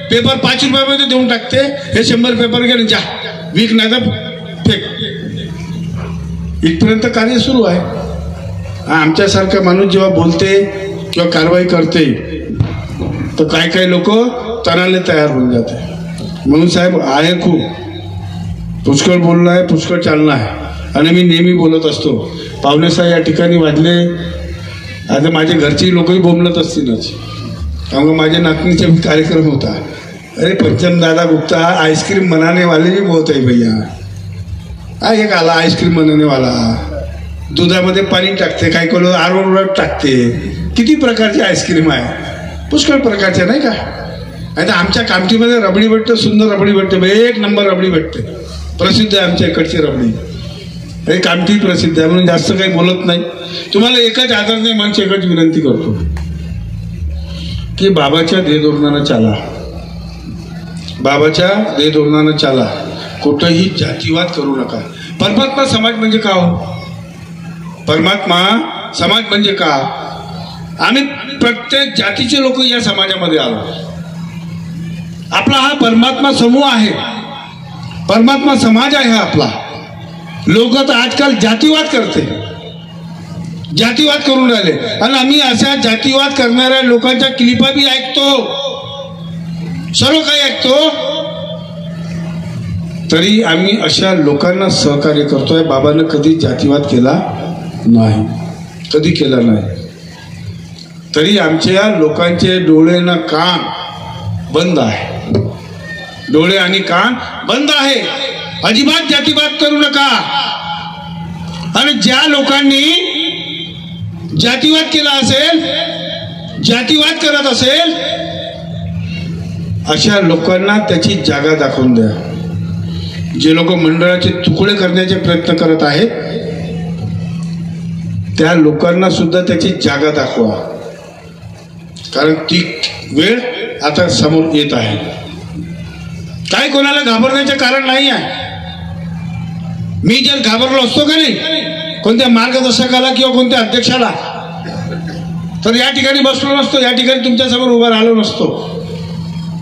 पेपर 5 रुपयामध्ये देऊन टाकते. हे 100 पेपर घेऊन जा, वीक नाही तर फेक. इथपर्यंत कार्य सुरू आहे. आमच्यासारखा माणूस जेव्हा बोलते किंवा कारवाई करते तर काही काही लोक तणाला तयार होऊन जाते. म्हणून साहेब आहे, खूप पुष्कळ बोलणं आहे, पुष्कळ चालणं आहे. आणि मी नेहमी बोलत असतो. पाहुणेसाहेब या ठिकाणी वाजले, आता माझे घरची लोकही बोंबलत असतीलच, कारण माझ्या नातनीचा भी कार्यक्रम होता. अरे पंचम दादा गुप्ता आइसक्रीम बनाने वाले भी बहुत है भैया. एक आला आइसक्रीम बनाने वाला, दुधामध्ये पाणी टाकते, काही कोण आरोग्य टाकते. किती प्रकारचे आईस्क्रीम आहे, पुष्कळ प्रकारचे नाही का. आता आमच्या कामठीमध्ये रबडी भेटते, सुंदर रबडी भेटते, 1 नंबर रबडी भेटते. प्रसिद्ध आहे आमच्या इकडची रबडी, हे कामठी प्रसिद्ध आहे. म्हणून जास्त काही बोलत नाही. तुम्हाला एकच आदरणीय माणसं एकच विनंती करतो की बाबाच्या ध्येयधोरणानं चाला, बाबाच्या ध्येयधोरणानं चाला. कुठंही जातीवाद करू नका. परमात्मा समाज म्हणजे का हो? परमात्मा समाज म्हणजे का? आम्ही प्रत्येक जातीचे लोक या समाजामध्ये आलो. आपला हा परमात्मा समूह आहे, परमात्मा समाज आहे हा आपला. लोक तर आजकाल जातीवाद करते, जातीवाद करून राहिले. आणि आम्ही अशा जातीवाद करणाऱ्या लोकांच्या क्लिपा बी ऐकतो, सर्व काही ऐकतो. तरी आम्ही अशा लोकांना सहकार्य करतोय. बाबांना कधी जातीवाद केला नाही, कधी केला नाही. तरी आमच्या लोकांचे डोळे ना कान बंद आहे, डोळे आणि कान बंद आहे. अजिबात जातीवाद करू नका. आणि ज्या लोकांनी जातीवाद केला असेल, जातीवाद करत असेल, अशा लोकांना त्याची जागा दाखवून द्या. जे लोक मंडळाचे तुकडे करण्याचे प्रयत्न करत आहेत त्या लोकांना सुद्धा त्याची जागा दाखवा. कारण ती वेळ आता समोर येत आहे. काही कोणाला घाबरण्याचे कारण नाही आहे. मी जर घाबरलो असतो का नाही कोणत्या मार्गदर्शकाला किंवा कोणत्या अध्यक्षाला, तर या ठिकाणी बसलो नसतो, या ठिकाणी तुमच्या समोर उभा राहिलो नसतो.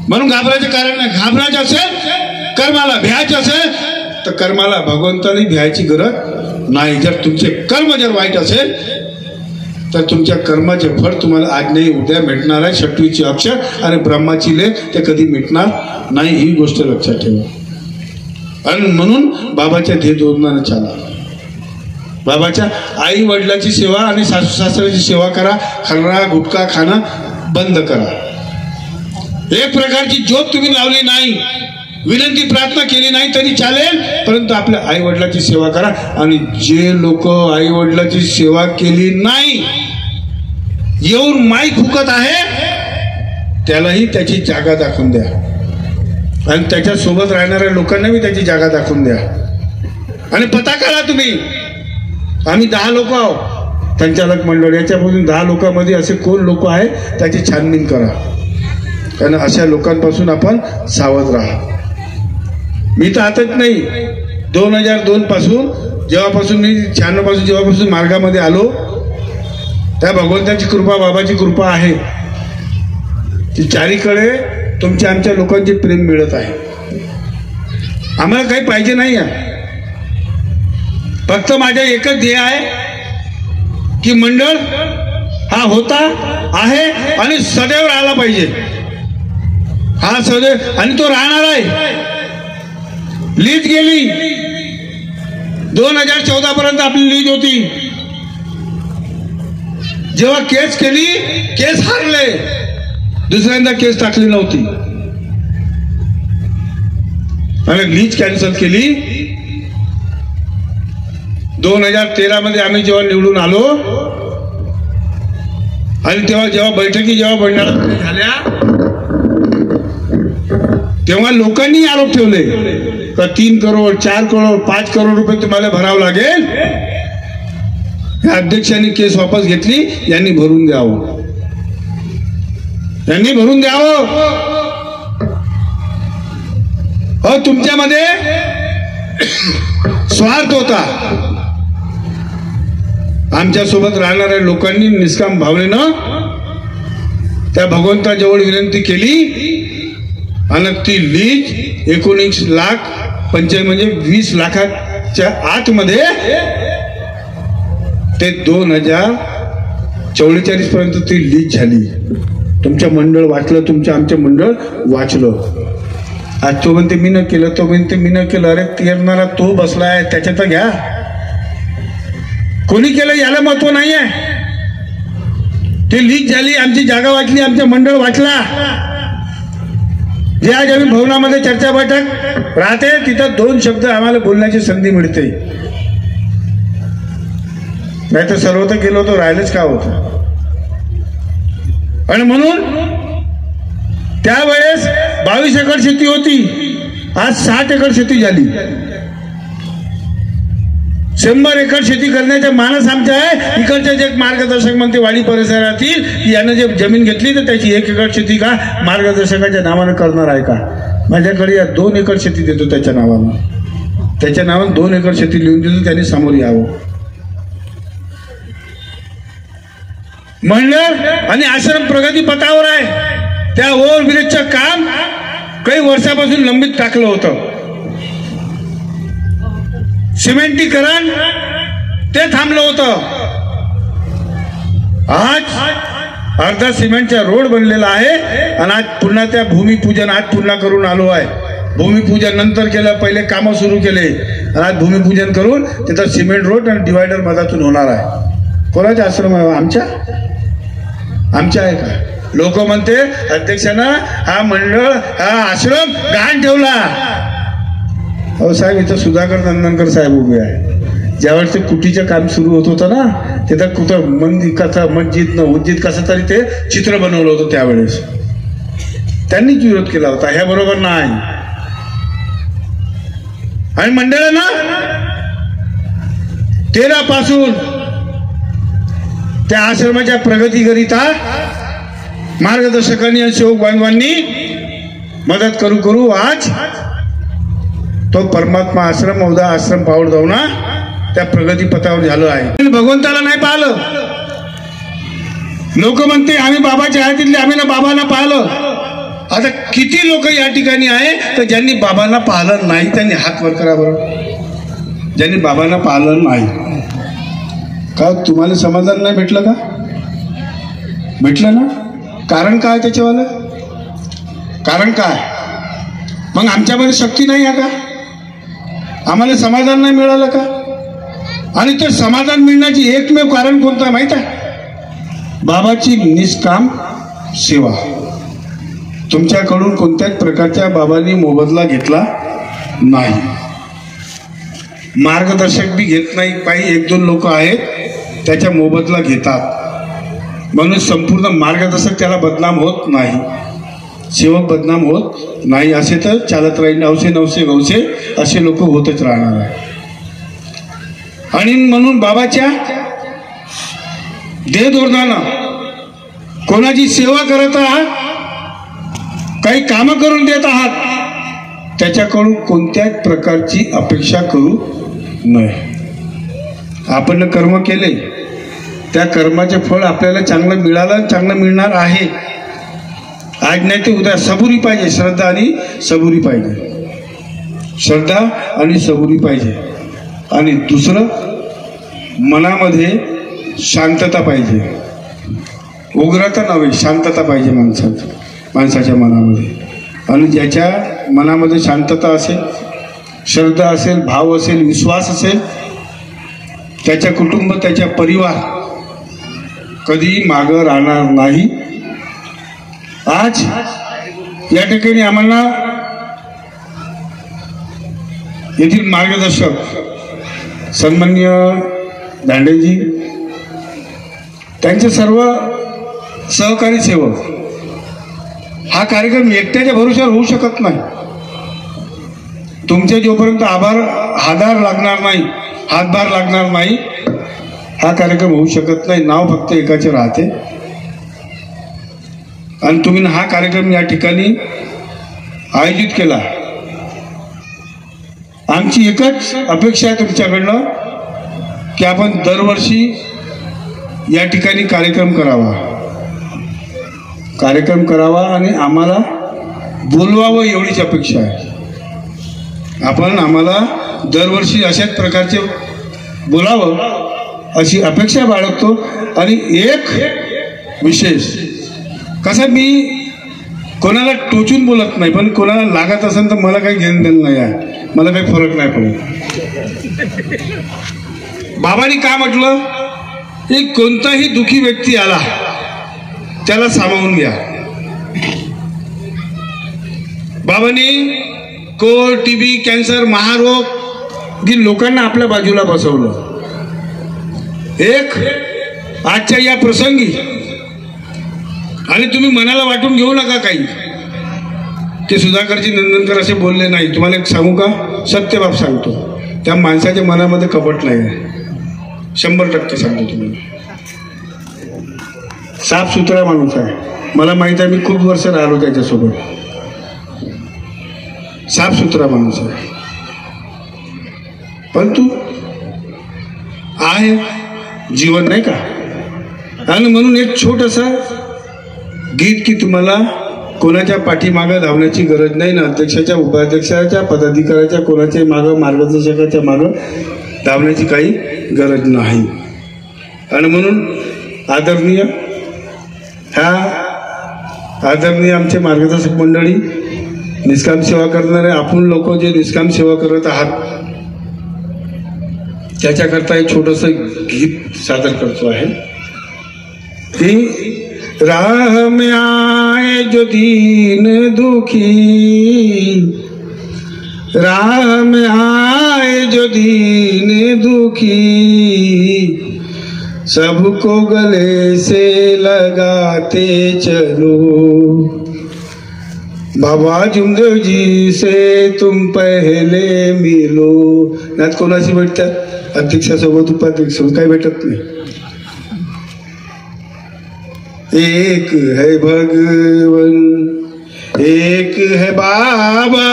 म्हणून घाबरायचे कारण नाही. घाबरायचे असेल कर्माला, भ्यायचे असेल तर कर्माला, भगवंताने भ्यायची गरज नाही. जर तुमचे कर्म जर वाईट असेल तर तुमच्या कर्माचे फळ तुम्हाला आज नाही उद्या मिळणार आहे. षटवीची अक्षर आणि ब्रह्माची लेख ते कधी मिटणार नाही, ही गोष्ट लक्षात ठेवा. आणि म्हणून बाबाच्या ध्येयधोरणाने चाला. बाबाच्या आई वडिलाची सेवा आणि सासू सासऱ्याची सेवा करा. खर्रा गुटखा खाणं बंद करा. एक प्रकारची झोप तुम्ही लावली नाही विनंती प्रार्थना केली नाही तरी चालेल, परंतु आपल्या आई वडिलाची सेवा करा. आणि जे लोक आई वडिलाची सेवा केली नाही, येऊन माईक फुकत आहे, त्यालाही त्याची जागा दाखवून द्या. आणि त्याच्या सोबत राहणाऱ्या लोकांना बी त्याची जागा दाखवून द्या. आणि पता करा तुम्ही, आम्ही 10 लोक आहोत संचालक मंडळ, याच्यापासून 10 लोकांमध्ये असे कोण लोक आहे त्याची छानबीन करा. कारण अशा लोकांपासून आपण सावध राहा. मी तर आताच नाही, 2002 पासून जेव्हापासून मी 96 पासून जेव्हापासून मार्गामध्ये आलो, त्या भगवंताची कृपा, बाबाची कृपा आहे की चारीकडे तुमच्या आमच्या लोकांचे प्रेम मिळत आहे. आम्हाला काही पाहिजे नाही आहे, फक्त माझ्या एकच ध्येय आहे की मंडळ हा होता आहे आणि सदैव राहिला पाहिजे. हा सदैव, आणि तो राहणार आहे. लीज गेली, 2014 पर्यंत आपली लीज होती. जेव्हा केस केली, केस हारले, दुसऱ्यांदा केस टाकली नव्हती आणि लीज कॅन्सल केली. 2013 मध्ये आम्ही जेव्हा निवडून आलो आणि जेव्हा बैठकी बनणार झाल्या, तेव्हा लोकांनी आरोप ठेवले का 3 करोड 4 करोड 5 करोड रुपये तुम्हाला भरावं लागेल. या अध्यक्षांनी केस वापस घेतली, यांनी भरून द्यावं, यांनी भरून द्यावं. तुमच्यामध्ये स्वार्थ होता. आमच्या सोबत राहणाऱ्या लोकांनी निष्काम भावनेनं त्या भगवंताजवळ विनंती केली आणि ती लीज 19 लाख 25 म्हणजे 20 लाखाच्या आतमध्ये ते 2044 पर्यंत ती लीज झाली. तुमच्या मंडळ वाचलं, तुमच्या आमच्या मंडळ वाचलं. आज तो म्हणते मी न केलं, तो म्हणते मी न केलं. अरे येणारा तो बसलाय, त्याच्यात घ्या. कोणी केलं याला महत्व नाही आहे. ते लीज झाली, आमची जागा वाचली, आमचं मंडळ वाचला. जे आज आम्ही भवनामध्ये चर्चा बैठक राहते, तिथं 2 शब्द आम्हाला बोलण्याची संधी मिळते. नाही तर सर्व तर गेलो होतो, राहिलेच का होतं. आणि म्हणून त्यावेळेस 22 एकर शेती होती, आज 60 एकर शेती झाली. 100 एकर शेती करण्याचा मानस आमचा आहे. इकडचे जे मार्गदर्शक म्हणते वाडी परिसरातील, यानं जे जमीन घेतली तर त्याची 1 एकर शेती का मार्गदर्शकाच्या नावानं करणार आहे का? माझ्याकडे या 2 एकर शेती देतो त्याच्या नावानं. त्याच्या नावानं 2 एकर शेती लिहून देतो, त्यांनी समोर यावं. मंडळ आणि आश्रम प्रगती पथावर आहे. त्या ओव्हरब्रिजचं काम काही वर्षापासून लंबित टाकलं होतं. सिमेंटीकरण ते थांबलं होतं. आज अर्धा सिमेंटचा रोड बनलेला आहे आणि आज पुन्हा त्या भूमिपूजन आज पुन्हा करून आलो आहे. भूमिपूजन नंतर केलं, पहिले कामं सुरू केले आणि आज भूमिपूजन करून तिथं सिमेंट रोड आणि डिवायडर मधातून होणार आहे. कोणाचा आश्रम आहे? आमच्या आहे का? लोक म्हणते अध्यक्षानं हा मंडळ हा आश्रम गहाण ठेवला. अहो साहेब, इथं सुधाकर नंदनकर साहेब उभे आहे. ज्यावेळेस ते कुटीचं काम सुरू होत होतं ना, तिथं कुठं मस्जिद कसं तरी ते चित्र बनवलं होतं. त्यावेळेस त्यांनीच विरोध केला होता, ह्या बरोबर नाही. आणि मंडळानं 13 पासून त्या आश्रमाच्या प्रगतीकरिता मार्गदर्शकांनी आणि सेवक बांधवांनी मदत करू आज तो परमात्मा आश्रम औदा आश्रम पाऊल जाऊना त्या प्रगती पथावर झालो आहे. भगवंताला नाही पाहिलं. लोक म्हणते आम्ही बाबाच्या हातीतले, आम्ही ना बाबांना पाहिलं. आता किती लोक या ठिकाणी आहे तर ज्यांनी बाबांना पाहिलं नाही त्यांनी हात वर करा बरं. ज्यांनी बाबांना पाहिलं नाही का तुम्हाला समाधान नाही भेटलं का? भेटलं ना. कारण काय त्याच्यावालं? कारण काय? मग आमच्यामध्ये शक्ती नाही आहे का? आम्हाला समाधान नाही मिळालं का? आणि ते समाधान मिळण्याची एकमेव कारण कोणतं माहित आहे? बाबाची निष्काम सेवा. तुमच्याकडून कोणत्याच प्रकारच्या बाबांनी मोबदला घेतला नाही. मार्गदर्शक बी घेत नाही. काही 1-2 लोक आहेत त्याच्या मोबदला घेतात. म्हणून संपूर्ण मार्गदर्शक त्याला बदनाम होत नाही, सेवक बदनाम होत नाही. असे तर चालत राहील. नवसे गवसे असे लोक होतच राहणार आहे. आणि म्हणून बाबाच्या देहधोरणानं कोणाची सेवा करत आहात, काही कामं करून देत आहात, त्याच्याकडून कोणत्याच प्रकारची अपेक्षा करू नये. आपण कर्म केले, त्या कर्माचे फळ आपल्याला चांगलं मिळालं, चांगलं मिळणार आहे. आज नाही ते उद्या. सबुरी पाहिजे, श्रद्धा आणि सबुरी पाहिजे. श्रद्धा आणि सबुरी पाहिजे. आणि दुसरं, मनामध्ये शांतता पाहिजे. उग्रता नव्हे, शांतता पाहिजे माणसाच्या मनामध्ये. आणि ज्याच्या मनामध्ये शांतता असेल, श्रद्धा असेल, भाव असेल, विश्वास असेल, त्याच्या कुटुंब, त्याच्या परिवार कधी मागं राहणार नाही. आज या ठिकाणी आम्हाला येथील मार्गदर्शक सन्माननीय दांडेजी, त्यांचे सर्व सहकारी सेवक, हा कार्यक्रम एकट्याच्या भरोश्यावर होऊ शकत नाही. तुमचे जोपर्यंत हातभार लागणार नाही, हा कार्यक्रम होऊ शकत नाही. नाव फक्त एकाचे राहते. आणि तुम्ही हा कार्यक्रम या ठिकाणी आयोजित केला. आमची एकच अपेक्षा आहे तुमच्याकडनं की आपण दरवर्षी या ठिकाणी कार्यक्रम करावा आणि आम्हाला बोलवावं, एवढीच अपेक्षा आहे. आपण आम्हाला दरवर्षी अशाच प्रकारचे बोलावं अशी अपेक्षा बाळगतो. आणि एक विशेष, कसं मी कोणाला टोचून बोलत नाही, पण कोणाला लागत असेल तर मला काही घेणं देणं नाही आहे, मला काही फरक नाही पडत. बाबांनी काय म्हटलं की कोणताही दुःखी व्यक्ती आला त्याला सामावून घ्या. बाबांनी कोर, टीबी, कॅन्सर, महारोग ही लोकांना आपल्या बाजूला बसवलं. एक आजच्या या प्रसंगी, आणि तुम्ही मनाला वाटून घेऊ नका काही, ते सुधाकरजी नंदनकर असे बोलले नाही. तुम्हाला एक सांगू का, सत्य बाब सांगतो, त्या माणसाच्या मनामध्ये कपट नाही आहे. 100% सांगतो तुम्हाला. साफसुथरा माणूस आहे. मला माहित आहे, मी खूप वर्ष राहिलो त्याच्यासोबत. साफसुथरा माणूस आहे. परंतु आहे जीवन, नाही का. आणि म्हणून एक छोटंसं गीत की तुम्हाला कोणाच्या पाठीमागं धावण्याची गरज नाही ना, अध्यक्षाच्या, उपाध्यक्षाच्या, पदाधिकाऱ्याच्या, कोणाच्या मागं, मार्गदर्शकाच्या मागं धावण्याची काही गरज नाही. आणि म्हणून आदरणीय आमचे मार्गदर्शक मंडळी, निष्काम सेवा करणारे आपण लोक जे निष्काम सेवा करत आहात, त्याच्याकरता एक छोटंसं गीत सादर करतो आहे की राह में आए जो दीन दुखी, राह में आए जो दीन दुखी, सबको गले से लगाते चलो. बाबा जुमदेव जी से तुम पहले मिलो. नात कोणाशी भेटतात? अध्यक्षासोबत, उपाध्यक्षासोबत काही भेटत नाही. एक है भगवन, एक है बाबा,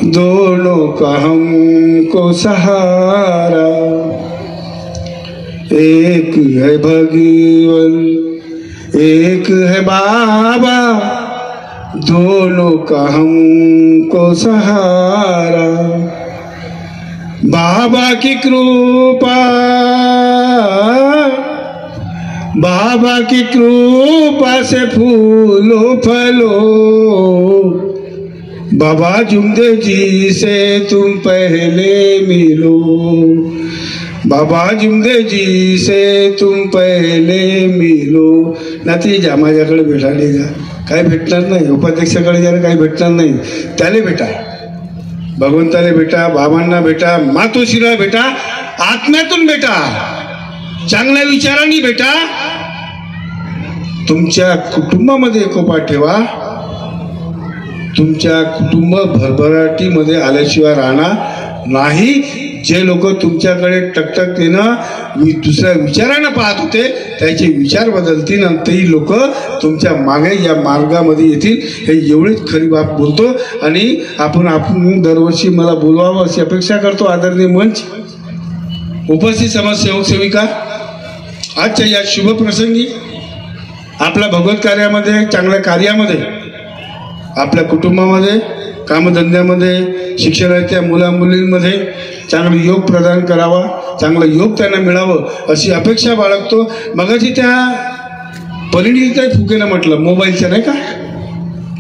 दोनों का हमको सहारा. एक है भगवन, एक है बाबा, दोनों का हमको सहारा. बाबा की कृपा, बाबा की कृपा से फूलो फलो. बाबा जुमदेव जी से तुम पहले मिलो. बाबा जुमदेव जी से तुम पहले मिलो. ना ते जा माझ्याकडे भेटायला जा, काही भेटणार नाही. उपाध्यक्षाकडे गेलं काही भेटणार नाही. त्याला भेटा, भगवंताला भेटा, बाबांना भेटा, मातोश्रीला भेटा, आत्म्यातून भेटा, चांगल्या विचारांनी भेटा. तुमच्या कुटुंबामध्ये एकोपा ठेवा. तुमच्या कुटुंब भरभराटीमध्ये आल्याशिवाय राहणार नाही. जे लोक तुमच्याकडे टकटकतेनं दुसऱ्या विचारानं पाहत होते त्याचे विचार बदलतील आणि तेही लोक तुमच्या मागे या मार्गामध्ये येतील. हे एवढीच खरी बाब बोलतो. आणि आपण दरवर्षी मला बोलवावं अशी अपेक्षा करतो. आदरणीय मंच, उपस्थित समाजसेवक सेविका, आजच्या या शुभ प्रसंगी आपल्या भगवत कार्यामध्ये, चांगल्या कार्यामध्ये, आपल्या कुटुंबामध्ये, कामधंद्यामध्ये, शिक्षणाच्या मुलामुलींमध्ये चांगलं योग प्रदान करावा, चांगलं योग त्यांना मिळावं अशी अपेक्षा बाळगतो. मगाशी त्या परिणिता फुकेनं म्हटलं मोबाईलच्या नाही का,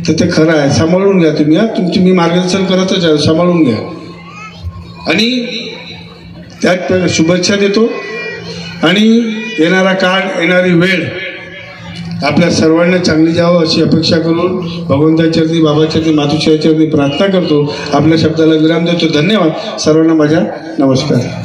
तर ते खरं आहे. सांभाळून घ्या तुम्ही. तुमची मी मार्गदर्शन करतच आहे, सांभाळून घ्या. आणि त्यात शुभेच्छा देतो. आणि येणारा काळ, येणारी वेळ आपल्या सर्वांना चांगली जावं अशी अपेक्षा करून भगवंताचरणी, बाबाचरणी, मातुश्रीचरणी प्रार्थना करतो. आपल्या शब्दाला विराम देतो. धन्यवाद सर्वांना. माझा नमस्कार.